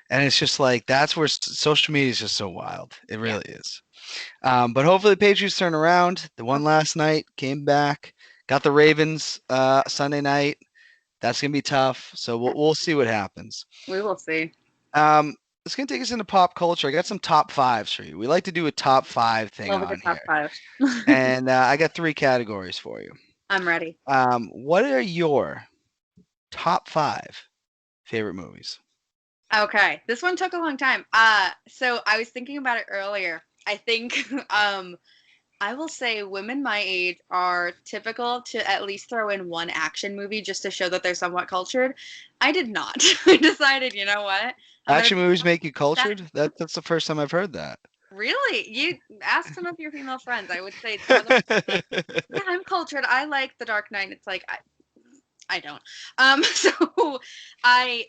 and it's just like that's where social media is just so wild. It yeah. really is. But hopefully the Patriots turn around. The one Hopefully, last night came back, got the Ravens Sunday night. That's gonna be tough. So yeah, we'll see what happens. we will see. It's gonna take us into pop culture. I got some top fives for you. We like to do a top five thing Love a good on top here, five. and I got three categories for you. I'm ready. What are your top five favorite movies? Okay, this one took a long time. So I was thinking about it earlier. I think I will say women my age are typical to at least throw in one action movie just to show that they're somewhat cultured. I did not. I decided, you know what? I'm gonna Action be movies make you that. cultured? That's the first time I've heard that. Really? You ask some of your female friends. I would say some of them would be like, "Yeah, I'm cultured. I like The Dark Knight." It's like I don't. So I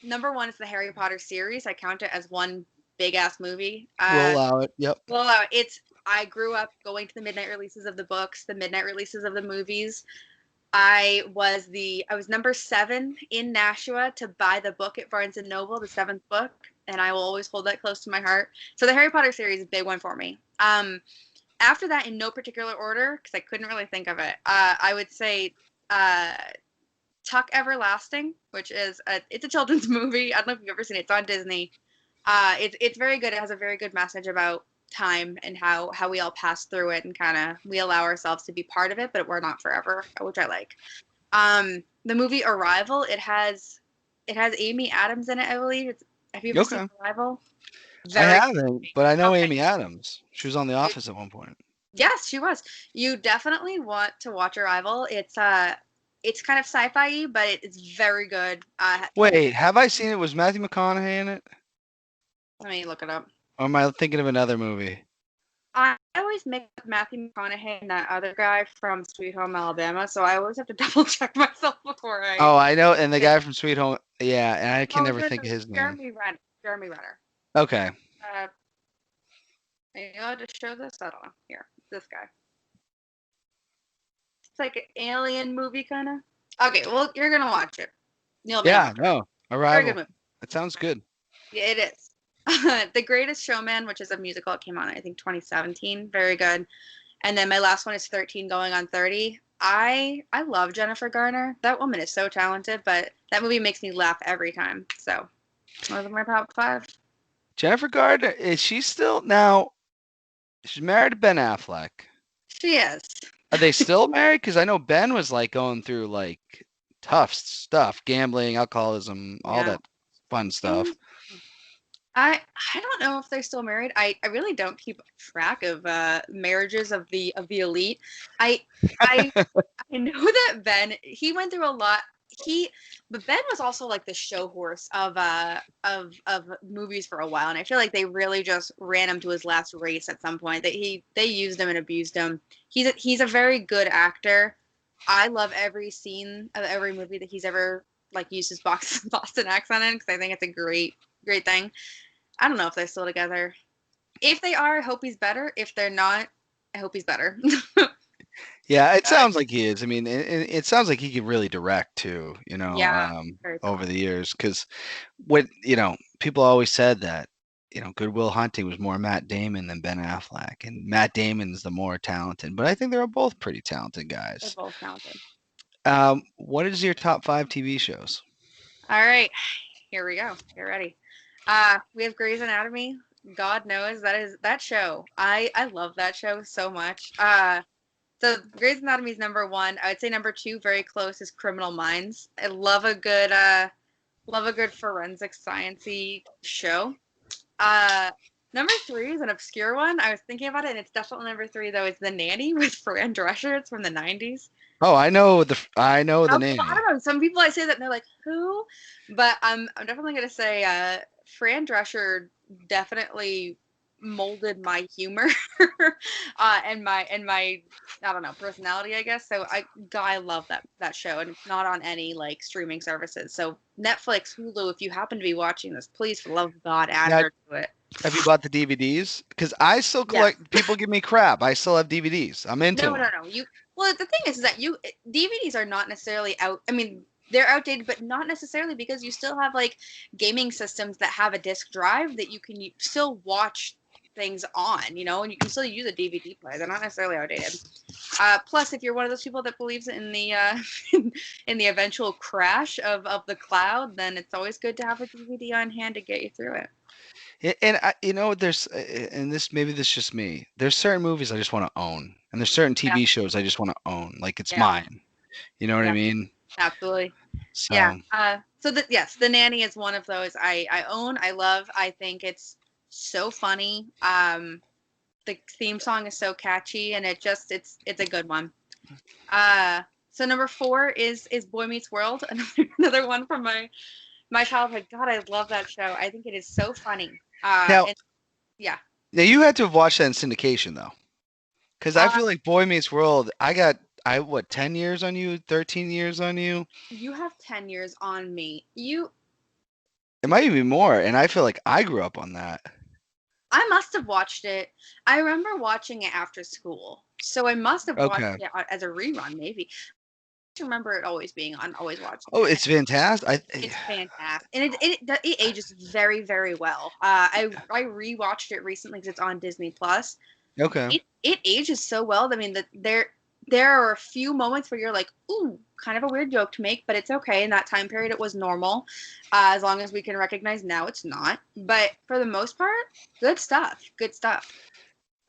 number one is the Harry Potter series. I count it as one big ass movie. We'll allow it. Yep. Well, I grew up going to the midnight releases of the books, the midnight releases of the movies. I was number 7 in Nashua to buy the book at Barnes and Noble, the seventh book, and I will always hold that close to my heart. So the Harry Potter series is a big one for me. After that, in no particular order, because I couldn't really think of it, I would say uh, Tuck Everlasting, which is it's a children's movie. I don't know if you've ever seen it. It's on Disney. It's very good. It has a very good message about time and how we all pass through it and kind of we allow ourselves to be part of it, but we're not forever, which I like. The movie Arrival, it has Amy Adams in it, I believe. Have you ever seen Okay. Arrival? I Very haven't, but I know okay. Amy Adams. She was on The Office at one point. Yes, she was. You definitely want to watch Arrival. It's kind of sci-fi, but it's very good. Wait, have I seen it? Was Matthew McConaughey in it? Let me look it up. Or am I thinking of another movie? I always mix up Matthew McConaughey and that other guy from Sweet Home Alabama, so I always have to double check myself before I. Oh, I know, and the guy from Sweet Home. Yeah, and I can Oh never no, think no, of his name. Jeremy Renner. Jeremy Renner. Okay. Uh, are you allowed to show this? I don't know. Here, this guy. It's like an alien movie, kind of. Okay, well, you're gonna watch it. Neil Yeah, Bam. no. Very good Arrival. movie. That sounds good. Yeah, it is. The Greatest Showman, which is a musical, it came out, I think, 2017. Very good. And then my last one is 13 going on 30. I love Jennifer Garner. That woman is so talented, but that movie makes me laugh every time. So those are my top 5. Jennifer Gardner, is she still now? She's married to Ben Affleck. She is. Are they still married? Because I know Ben was like going through like tough stuff, gambling, alcoholism, all Yeah. that fun stuff. And I don't know if they're still married. I really don't keep track of marriages of the elite. I I I know that Ben he went through a lot. He but Ben was also like the show horse of movies for a while, and I feel like they really just ran him to his last race at some point. That they used him and abused him. He's a very good actor. I love every scene of every movie that he's ever like used his Boston accent in because I think it's a great thing. I don't know if they're still together. If they are, I hope he's better. If they're not, I hope he's better. Yeah, it sounds like he is. I mean, it sounds like he can really direct too, Yeah, very over talented. the years. Because people always said that, Good Will Hunting was more Matt Damon than Ben Affleck, and Matt Damon's the more talented. But I think they're both pretty talented They're guys. both talented. What is your top 5 TV shows? All right, here we go. Get ready. We have Grey's Anatomy. God knows that show. I love that show so much. So Grey's Anatomy is number 1. I would say number 2, very close, is Criminal Minds. I love a good forensic sciencey show. Uh, Number 3 is an obscure one. I was thinking about it, and it's definitely number 3 though. It's The Nanny with Fran Drescher. It's from the '90s. Oh, I know the I nanny. don't know. Some people I say that and they're like, "Who?" But I'm definitely gonna say Fran Drescher definitely molded my humor and my I don't know personality, I guess. So I love that show, and it's not on any like streaming services. So Netflix, Hulu, if you happen to be watching this, please for the love of God, add Now, her to it. have you bought the DVDs? Because I still Yes. collect. People give me crap. I still have DVDs. I'm into No, no, them. no. Well, the thing is that DVDs are not necessarily out. I mean, they're outdated, but not necessarily because you still have like gaming systems that have a disk drive that you can still watch things on, and you can still use a DVD player. They're not necessarily outdated. Plus, if you're one of those people that believes in the in the eventual crash of the cloud, then it's always good to have a DVD on hand to get you through it. And there's and this just me. There's certain movies I just want to own, and there's certain Yeah, TV shows I just want to own, like it's yeah, mine. You know what I yeah, mean? absolutely. Yeah. So So yes, the nanny is one of those I own. I love. I think it's so funny. The theme song is so catchy, and it's a good one. Uh, so number 4 is Boy Meets World, another one from my childhood. God, I love that show. I think it is so funny. now, And yeah. now you had to have watched that in syndication though, because I Uh, feel like Boy Meets World. I what 10 years on you, 13 years on you. you have 10 years on me. It might even be more, and I feel like I grew up on that. I must have watched it. I remember watching it after school. So I must have watched Okay. it as a rerun, maybe. remember it always being on, always watching Oh, it. it's fantastic. It's fantastic, and it ages very, very well. I rewatched it recently because it's on Disney Plus. Okay. It ages so well. I mean, that there are a few moments where you're like, ooh, kind of a weird joke to make, but it's okay. In that time period, it was normal. As long as we can recognize now, it's not. But for the most part, good stuff. Good stuff.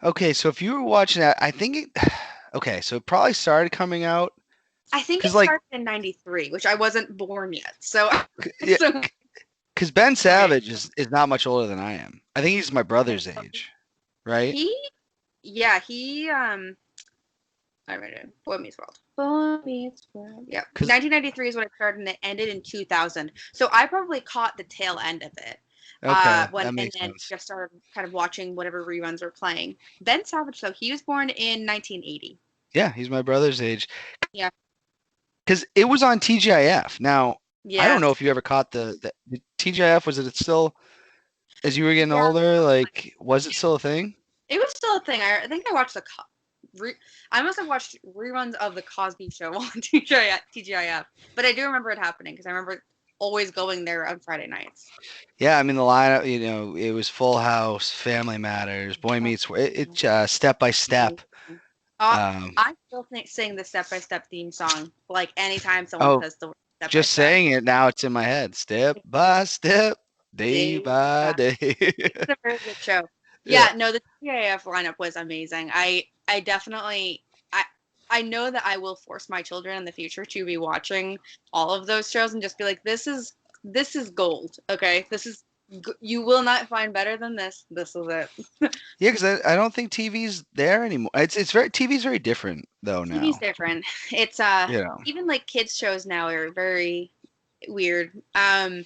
Okay, so if you were watching that, I think it. Okay, so it probably started coming out I think it because, like, started in '93, which I wasn't born yet. So, yeah, so because Ben right. Savage is not much older than I am. I think he's my brother's age, right? He, yeah, he I read it. Boy Meets World. Boy Meets World. Yeah. Because 1993 is when it started, and it ended in 2000. So I probably caught the tail end of it. okay, When that and makes then sense. just started kind of watching whatever reruns were playing. Ben Savage, though, he was born in 1980. Yeah, he's my brother's age. Yeah. Because it was on TGIF. Now, I don't know Yes. if you ever caught the TGIF. Was it still as you were getting Yeah. older? Like, was it still a thing? It was still a thing. I think I watched I must have watched reruns of the Cosby Show on TGIF, but I do remember it happening because I remember always going there on Friday nights. Yeah, I mean the lineup. It was Full House, Family Matters, Boy Meets. Step by Step. Uh, Um, I still think sing the Step by Step theme song like anytime someone oh, says the word Step by just Step. saying it now, it's in my head. Step by step, day Day by by day. It's a very good show. Yeah. Yeah, no, the TIF lineup was amazing. I definitely I know that I will force my children in the future to be watching all of those shows and just be like, this is gold. Okay, you will not find better than this. This is it. Yeah, because I don't think TV's there anymore. It's very TV's very different though TV's now. different. It's You know. even like kids shows now are very weird. I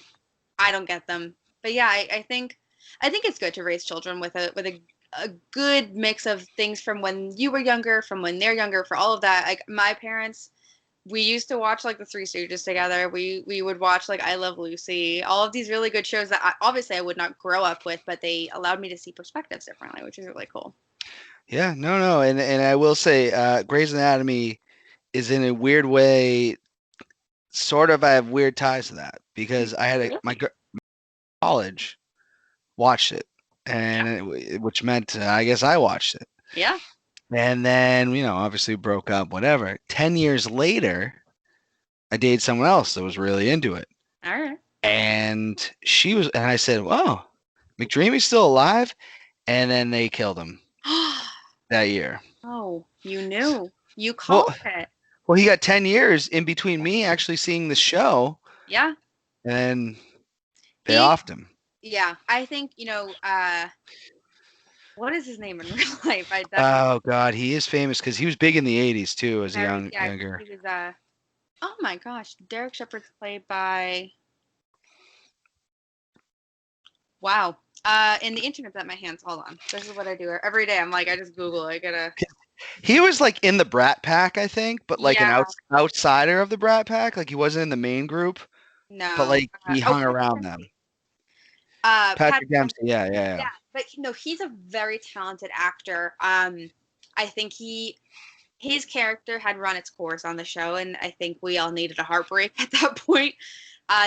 don't get them. But yeah, I think it's good to raise children with a good mix of things from when you were younger, from when they're younger, for all of that. Like my parents, we used to watch like the Three Stooges together. We would watch like I Love Lucy, all of these really good shows that obviously I would not grow up with, but they allowed me to see perspectives differently, which is really cool. Yeah, no, and I will say, Grey's Anatomy is in a weird way. Sort of, I have weird ties to that because I had my Really? college watched it, Yeah. which meant I guess I watched it, Yeah. and then obviously broke up. Whatever. 10 years later, I dated someone else that was really into it, All right. and I said, "Whoa, McDreamy's still alive," and then they killed him that year. Oh, you knew. You Well, called it. he got 10 years in between me actually seeing the show, Yeah. and then they He offed him. yeah, I think, what is his name in real life? I definitely Oh God, he is famous because he was big in the '80s too, as a very yeah, younger. he was oh my gosh, Derek Shepherd's played by wow. In the internet's at my hands. Hold on. This is what I do every day. I'm like, I just Google. I gotta. He was like in the Brat Pack, I think, but like an Yeah. outsider of the Brat Pack. Like he wasn't in the main group, but No. like he Oh, hung Patrick around them. Dempsey. Patrick Patrick Dempsey, Dempsey. yeah, yeah, yeah. Yeah, but no, he's a very talented actor. I think his character had run its course on the show, and I think we all needed a heartbreak at that point.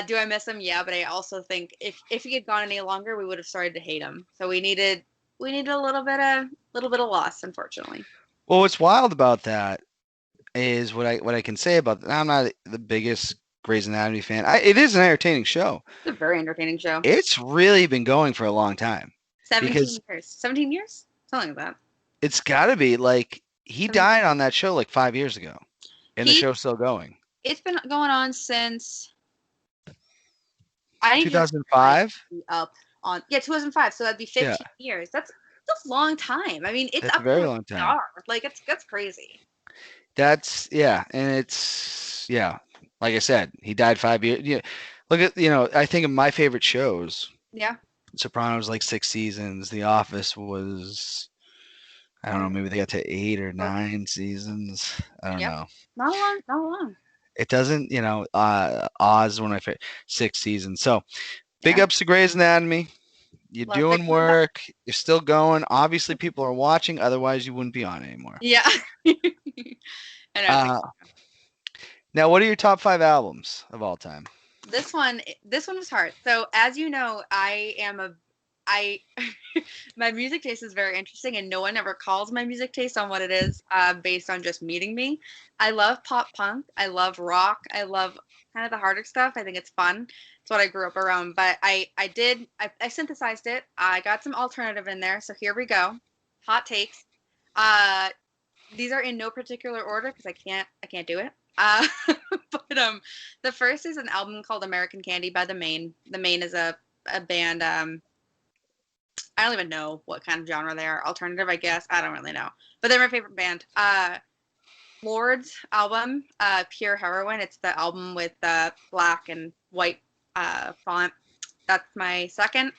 Do I miss him? Yeah, but I also think if he had gone any longer, we would have started to hate him. So we needed a little bit of loss, unfortunately. Well, what's wild about that is what I can say about that. I'm not the biggest Grey's Anatomy fan. It is an entertaining show. It's a very entertaining show. It's really been going for a long time 17 because years. 17 years? Something like that. it's got to be like he 17. died on that show like 5 years ago, and the He show's still going. it's been going on since I need to like 2005. be up on 2005, so that'd be Yeah, 15 years. That's a long time. I mean, it's that's a up there very with long time. Star. Like that's crazy. That's yeah, and it's yeah. Like I said, he died 5 years. Yeah, look at I think of my favorite shows. Yeah. Sopranos like 6 seasons. The Office was I don't know, maybe they got to 8 or 9 seasons. I don't Yep. know. Not long, not long. It doesn't, Oz is one of my favorite 6 seasons. So big Yeah. ups to Grey's Anatomy. You're Love it. doing work. You're still going. Obviously, people are watching. Otherwise, you wouldn't be on anymore. Yeah. I know. Uh, Now, what are your top 5 albums of all time? This one was hard. So as you know, I my music taste is very interesting, and no one ever calls my music taste on what it is based on just meeting me. I love pop punk. I love rock. I love kind of the harder stuff. I think it's fun. It's what I grew up around. But I synthesized it. I got some alternative in there. So here we go. Hot takes. Uh, these are in no particular order because I can't do it. But the first is an album called American Candy by The Maine. The Maine is a band. I don't even know what kind of genre they are. Alternative, I guess. I don't really know. But they're my favorite band. Lord's album, Pure Heroine. It's the album with black and white font. That's my second.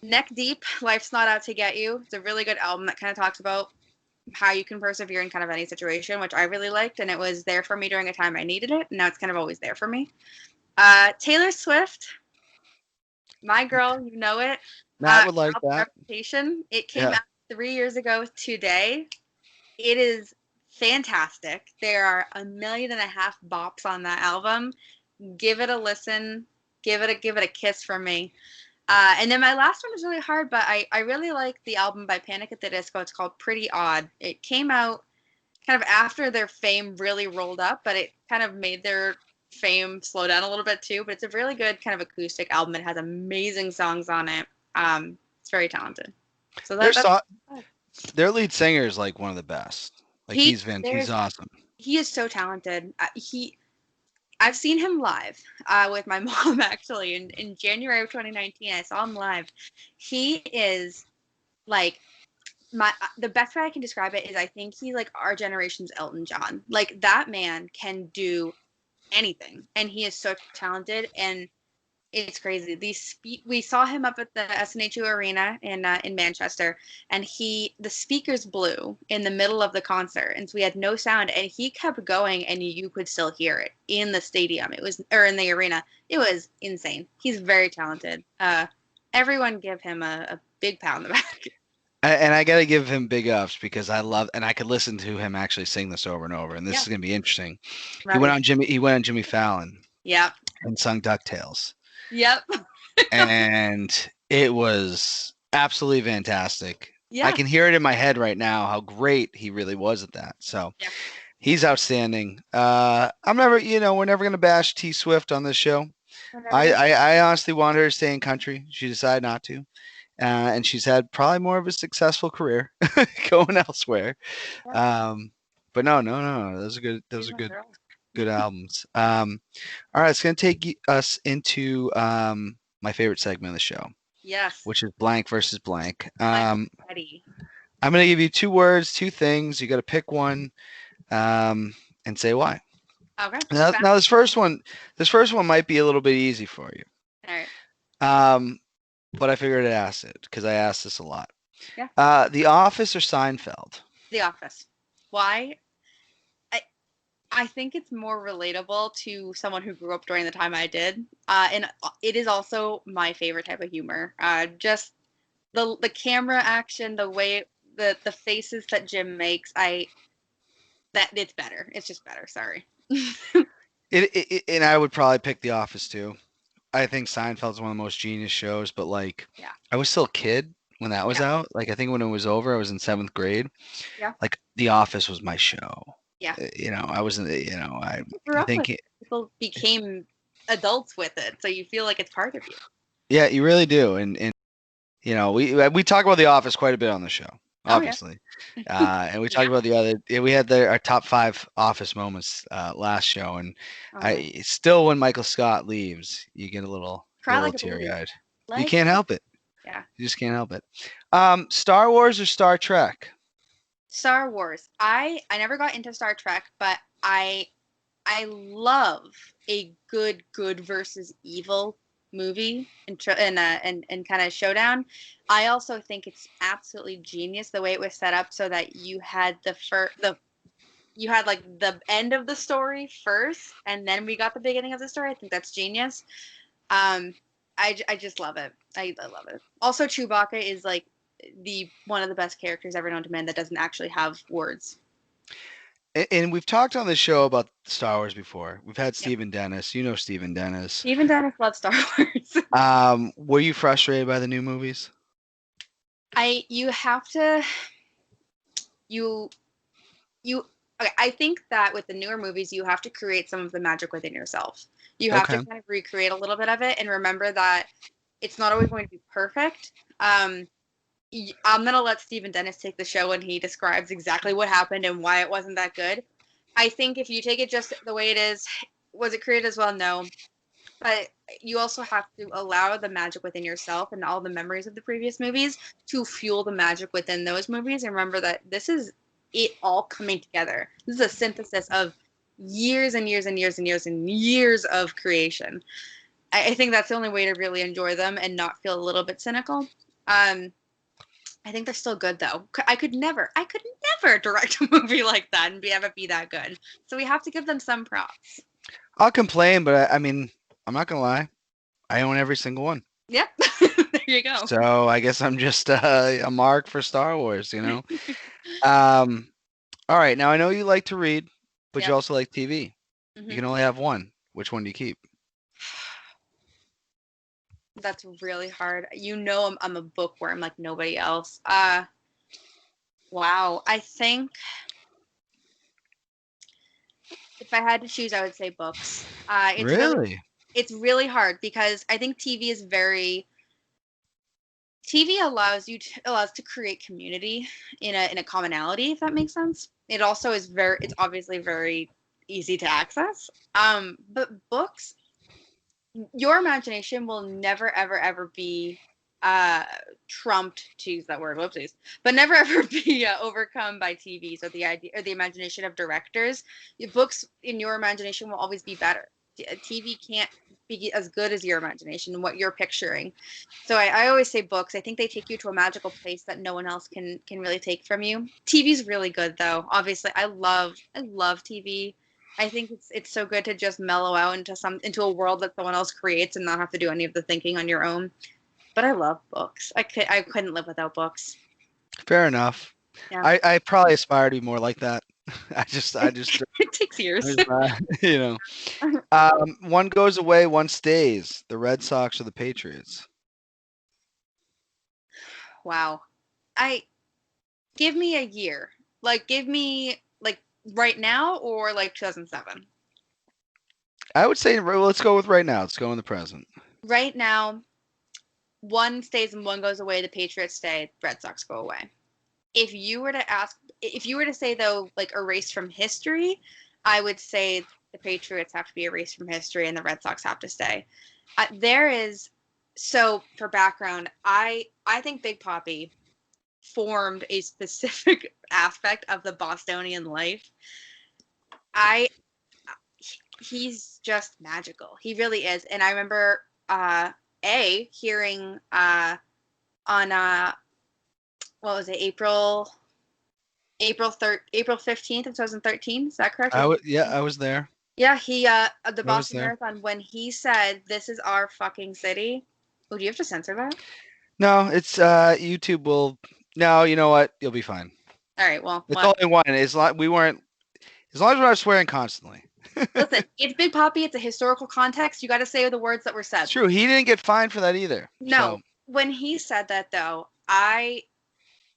Neck Deep, Life's Not Out to Get You. It's a really good album that kind of talks about how you can persevere in kind of any situation, which I really liked, and it was there for me during a time I needed it. And now it's kind of always there for me. Taylor Swift, my girl, you know it. Matt would like Album that. Reputation. It came Yeah. out 3 years ago today. It is fantastic. There are 1.5 million bops on that album. Give it a listen. Give it a kiss from me. And then my last one is really hard, but I really like the album by Panic at the Disco. It's called Pretty Odd. It came out kind of after their fame really rolled up, but it kind of made their fame slow down a little bit too. But it's a really good kind of acoustic album. It has amazing songs on it. It's very talented. So Their that's so- their lead singer is like one of the best. Like he. he's awesome. He is so talented. I've seen him live with my mom actually in January of 2019. I saw him live. He is like the best way I can describe it is I think he's like our generation's Elton John. Like that man can do anything, and he is so talented, and it's crazy. We saw him up at the SNHU Arena in Manchester, and the speakers blew in the middle of the concert, and so we had no sound, and he kept going, and you could still hear it in the stadium. It was or in the arena. It was insane. He's very talented. Everyone give him a big pat on the back. And I gotta give him big ups because and I could listen to him actually sing this over and over, and this Yeah. is gonna be interesting. Right. He went on Jimmy Fallon Yep. and sung DuckTales. Yep. And it was absolutely fantastic. Yeah. I can hear it in my head right now how great he really was at that. So Yeah. he's outstanding. We're never gonna bash T Swift on this show. I honestly want her to stay in country. She decided not to. And she's had probably more of a successful career going elsewhere. Yeah. But no. Those are good. Those are good albums. All right, it's gonna take us into my favorite segment of the show, Yes. which is blank versus blank. I'm ready. I'm gonna give you 2 words, 2 things. You got to pick one, and say why. Okay. Now this first one might be a little bit easy for you. All right. But I figured I'd ask it because I ask this a lot. Yeah. The Office or Seinfeld? The Office. Why? I think it's more relatable to someone who grew up during the time I did, and it is also my favorite type of humor. Just the camera action, the way the faces that Jim makes. It's better. It's just better. Sorry. And I would probably pick The Office too. I think Seinfeld's one of the most genius shows, but like, Yeah. I was still a kid when that was out. Like, I think when it was over, I was in 7th grade. Yeah. Like, The Office was my show. Yeah. I wasn't. I think people became adults with it, so you feel like it's part of you. Yeah, you really do, and we talk about The Office quite a bit on the show, obviously, and we talked about the other. We had our top 5 Office moments last show, and I still when Michael Scott leaves, you get a little teary-eyed. You can't help it. Yeah, you just can't help it. Star Wars or Star Trek? Star Wars. I never got into Star Trek, but I love a good versus evil movie and kind of showdown. I also think it's absolutely genius the way it was set up so that you had you had like the end of the story first and then we got the beginning of the story. I think that's genius. I just love it. I love it. Also, Chewbacca is like one of the best characters ever known to man that doesn't actually have words. And we've talked on the show about Star Wars before. We've had Yep. Stephen Dennis. You know Stephen Dennis. Even Dennis loves Star Wars. Were you frustrated by the new movies? You have to you you okay, I think that with the newer movies you have to create some of the magic within yourself. You have to Okay. kind of recreate a little bit of it and remember that it's not always going to be perfect. Um, I'm gonna let Stephen Dennis take the show when he describes exactly what happened and why it wasn't that good. I think if you take it just the way it is, was it created as well? No. But you also have to allow the magic within yourself and all the memories of the previous movies to fuel the magic within those movies. And remember that this is it all coming together. This is a synthesis of years and years and years and years and years of creation. I think that's the only way to really enjoy them and not feel a little bit cynical. Um, I think they're still good though. I could never direct a movie like that and have it be that good. So we have to give them some props. I'll complain, but I mean, I'm not gonna lie. I own every single one. Yep, there you go. So I guess I'm just a mark for Star Wars, you know? Um, all right. Now I know you like to read, but you Yep. also like TV. You Hmm. can only have one. Which one do you keep? That's really hard. You know, I'm a bookworm like nobody else. Wow. I think if I had to choose, I would say books. Really? It's really hard because I think TV allows to create community in a commonality, if that makes sense. It also is it's obviously very easy to access. But books, your imagination will never ever ever be uh trumped, to use that word, whoopsies, but never ever be overcome by TVs or the idea or the imagination of directors. Your books in your imagination will always be better. TV can't be as good as your imagination and what you're picturing. So I always say books. I think they take you to a magical place that no one else can really take from you. TV's really good though. Obviously, I love TV. I think it's so good to just mellow out into a world that someone else creates and not have to do any of the thinking on your own. But I love books. I couldn't live without books. Fair enough. Yeah. I probably aspire to be more like that. I It, just, it takes years. you know. One goes away, one stays. The Red Sox or the Patriots? Wow. I Give me a year. Like give me like right now or like 2007. I would say well, let's go with right now. Let's go in the present. Right now, one stays and one goes away. The Patriots stay. Red Sox go away. If you were to say though, like erased from history, I would say the Patriots have to be erased from history and the Red Sox have to stay. There is so for background, I think Big Poppy formed a specific aspect of the Bostonian life. I He's just magical. He really is. And I remember hearing on what was it, April 15th of 2013. Is that correct? Yeah, I was there. Yeah, he the I was Boston there. Marathon when he said this is our fucking city. Oh, do you have to censor that? No, it's YouTube will. No, you know what? You'll be fine. All right, well, It's what? only one. As long we weren't. As long as we're not swearing constantly. Listen, it's Big Poppy. It's a historical context. You got to say the words that were It's said. true. He didn't get fined for that either. So No, when he said that though, I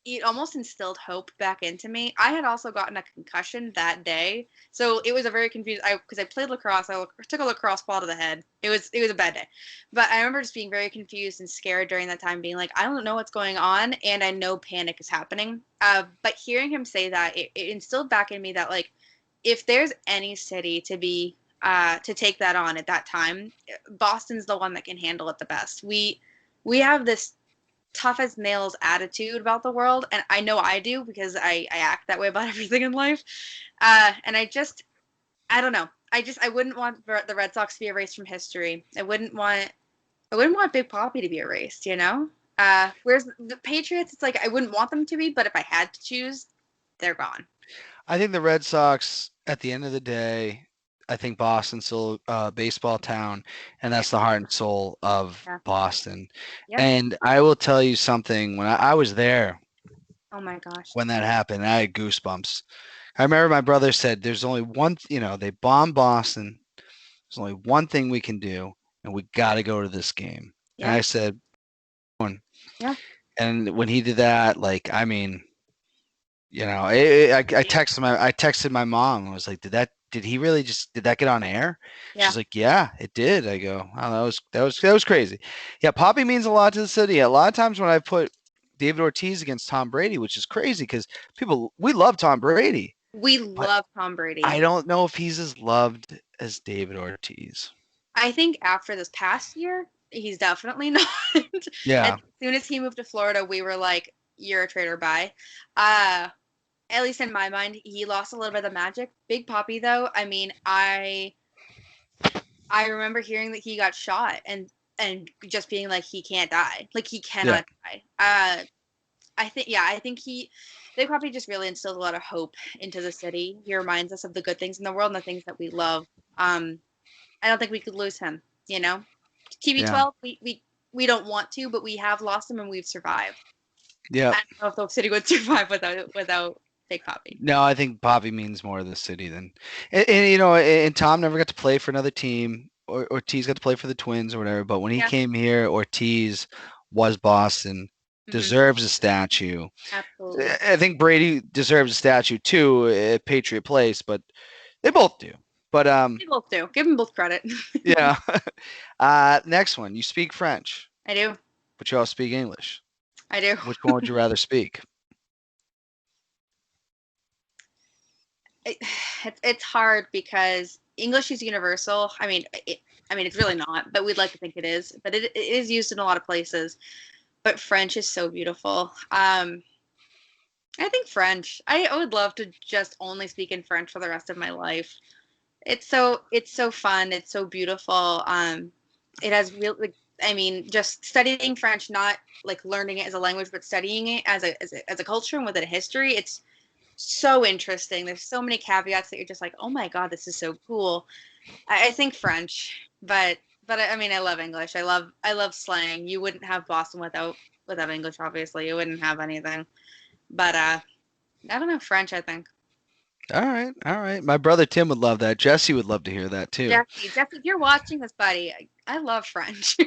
it almost instilled hope back into me. I had also gotten a concussion that day, so it was a very confused. Because I played lacrosse, took a lacrosse ball to the head. It was a bad day, but I remember just being very confused and scared during that time, being like, I don't know what's going on, and I know panic is happening. But hearing him say that, it instilled back in me that like, if there's any city to take that on at that time, Boston's the one that can handle it the best. We have this tough as nails attitude about the world, and I know I do because I act that way about everything in life. And I don't know. I wouldn't want the Red Sox to be erased from history. I wouldn't want Big Poppy to be erased. Whereas the Patriots, it's like I wouldn't want them to be, but if I had to choose, they're gone. I think the Red Sox, at the end of the day, I think Boston's still a baseball town, and Yeah, that's the heart and soul of yeah, Boston. yep. And I will tell you something. When I was there Oh my gosh. when that happened, I had goosebumps I remember my brother said, "There's only one, they bombed Boston. There's only one thing we can do, and we got to go to this game." And Yeah. I said, "One." Yeah. And when he did that, like, I mean, I texted my mom. I was like, did he really did that get on air? Yeah. She's like, yeah, it did. I go, oh, that was crazy. Yeah, Poppy means a lot to the city. A lot of times when I put David Ortiz against Tom Brady, which is crazy because we love Tom Brady, We but love Tom I Brady. don't know if he's as loved as David Ortiz. I think after this past year, he's definitely not. As Yeah, soon as he moved to Florida, we were like, "You're a traitor, bye." Uh, at least in my mind, he lost a little bit of the magic. Big Poppy, though, I mean, I remember hearing that he got shot and just being like, he can't die, like he yeah, cannot die. I think Big Poppy just really instilled a lot of hope into the city. He reminds us of the good things in the world and the things that we love. I don't think we could lose him. You know, yeah, TB12, we don't want to, but we have lost him and we've survived. yeah. I don't know if the city would survive without Big Poppy. No, I think Poppy means more to the city than, and Tom never got to play for another team, or Ortiz got to play for the Twins or whatever. But when he Yeah. came here, Ortiz was Boston, Hmm. deserves a statue. Absolutely. I think Brady deserves a statue too at Patriot Place, but they both do. But They both do. Give them both credit. yeah. Next one, you speak French, I do. but you also speak English. I do. Which one would you rather speak? it, it's hard because English is universal. I mean, it's really not, but we'd like to think it is. But it is used in a lot of places. But French is so beautiful. I think French. I would love to just only speak in French for the rest of my life. It's so fun. It's so beautiful. It has real like I mean, just studying French, not like learning it as a language, but studying it as a culture and with a history. It's so interesting. There's so many caveats that you're just like, oh my god, this is so cool. I think French, but I mean, I love English. I love slang. You wouldn't have Boston without English. Obviously, you wouldn't have anything. But I don't know French. I think All right, all right. My brother Tim would love that. Jesse would love to hear that too. Jesse, if you're watching this, buddy, I love French.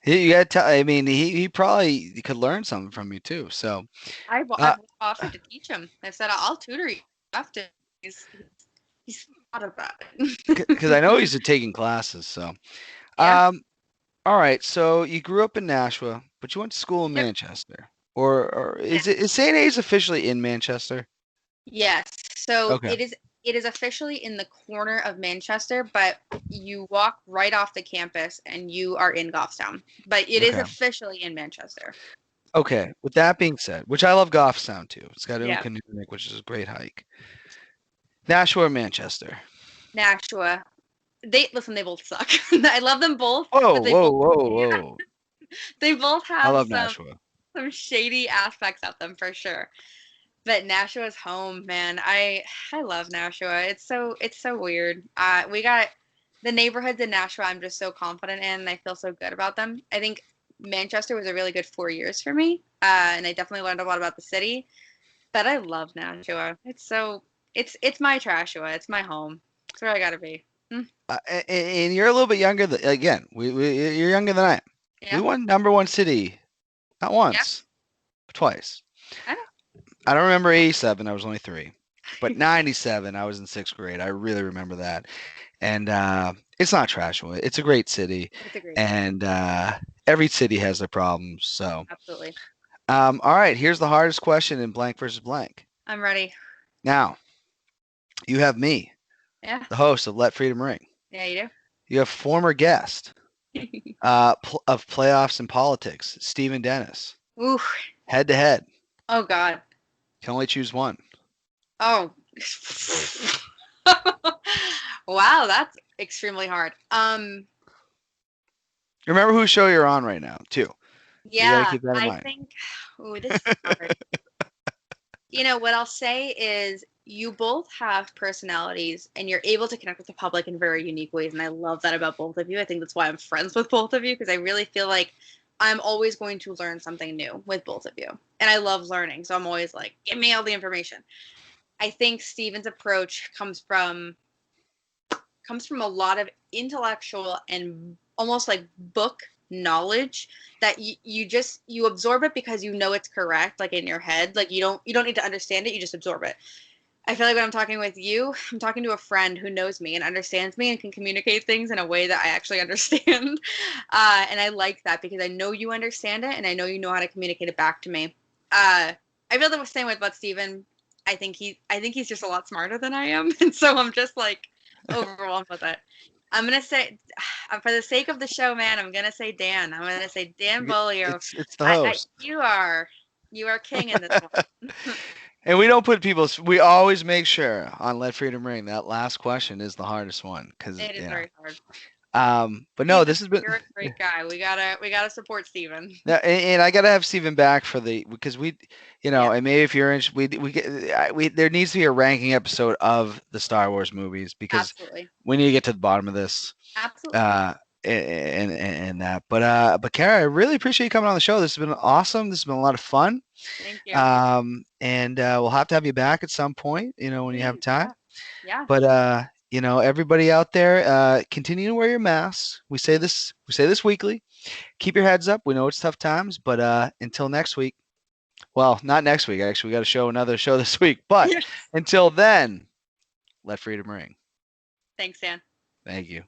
You got to I mean, he probably could learn something from you too. So, I've offered to teach him. I've said I'll tutor you. After he's thought about it. because I know he's taking classes. So, Yeah. um, all right. So you grew up in Nashua, but you went to school in Yep. Manchester, or is St. A's officially in Manchester? Yes. So Okay. it is officially in the corner of Manchester, but you walk right off the campus and you are in Goffstown. But it is Okay. officially in Manchester. Okay. With that being said, which I love Goffstown too. It's got Yeah. Unkanoonic, which is a great hike. Nashua or Manchester? Nashua. They both suck. I love them both, Whoa, but whoa, whoa, whoa! they both I have love some Nashua. some shady aspects of them for sure. But Nashua's home, man. I love Nashua. It's so weird. We got the neighborhoods in Nashua. I'm just so confident in, and I feel so good about them. I think Manchester was a really good 4 years for me, and I definitely learned a lot about the city. But I love Nashua. It's my Trashua. It's my home. It's where I gotta be. Mm, And you're a little bit younger than again. You're younger than I am. We yeah, won number one city not yeah. once, but twice. I I don't remember 87. I was only 3. But 97, I was in 6th grade. I really remember that. And it's not trash. It's a great city. It's a great city. And every city has their problems. So, Absolutely. all right. Here's the hardest question in blank versus blank. I'm ready. Now, you have me, Yeah, the host of Let Freedom Ring. yeah, you You have former guest do. of playoffs and politics, Stephen Dennis. Ooh. Head to head. Oh God. Can only choose one. Oh. Wow, that's extremely hard. Remember whose show you're on right now, too. You got to Yeah, keep that in I mind. think. Oh, this is hard. What I'll say is you both have personalities and you're able to connect with the public in very unique ways. And I love that about both of you. I think that's why I'm friends with both of you because I really feel like I'm always going to learn something new with both of you. And I love learning. So I'm always like, give me all the information. I think Steven's approach comes from a lot of intellectual and almost like book knowledge that you absorb it because you know it's correct, like in your head. Like you don't need to understand it, you just absorb it. I feel like when I'm talking with you, I'm talking to a friend who knows me and understands me and can communicate things in a way that I actually understand. And I like that because I know you understand it and I know you know how to communicate it back to me. I feel the same way about Steven. I think he's just a lot smarter than I am, and so I'm just like overwhelmed with it. I'm gonna say, for the sake of the show, man, I'm gonna say Dan. I'm gonna say Dan Bolio. It's the host. You are king in this one. And we don't put people's. We always make sure on Let Freedom Ring that last question is the hardest one because It is very hard. But no, Steven, this has been. you're a great guy. We gotta support Steven. And I gotta have Steven back for the because Yeah, and maybe if you're interested, we there needs to be a ranking episode of the Star Wars movies because absolutely, we need to get to the bottom of this. absolutely. Uh, and that. But Cara, I really appreciate you coming on the show. This has been awesome. This has been a lot of fun. Thank you. And we'll have to have you back at some point, when you have Please, time. yeah, yeah. But everybody out there, continue to wear your masks. We say this weekly. Keep your heads up. We know it's tough times, but until next week. Well, not next week. Actually, we got to show another show this week. But Yes. until then, let freedom ring. Thanks, Dan. Thank you.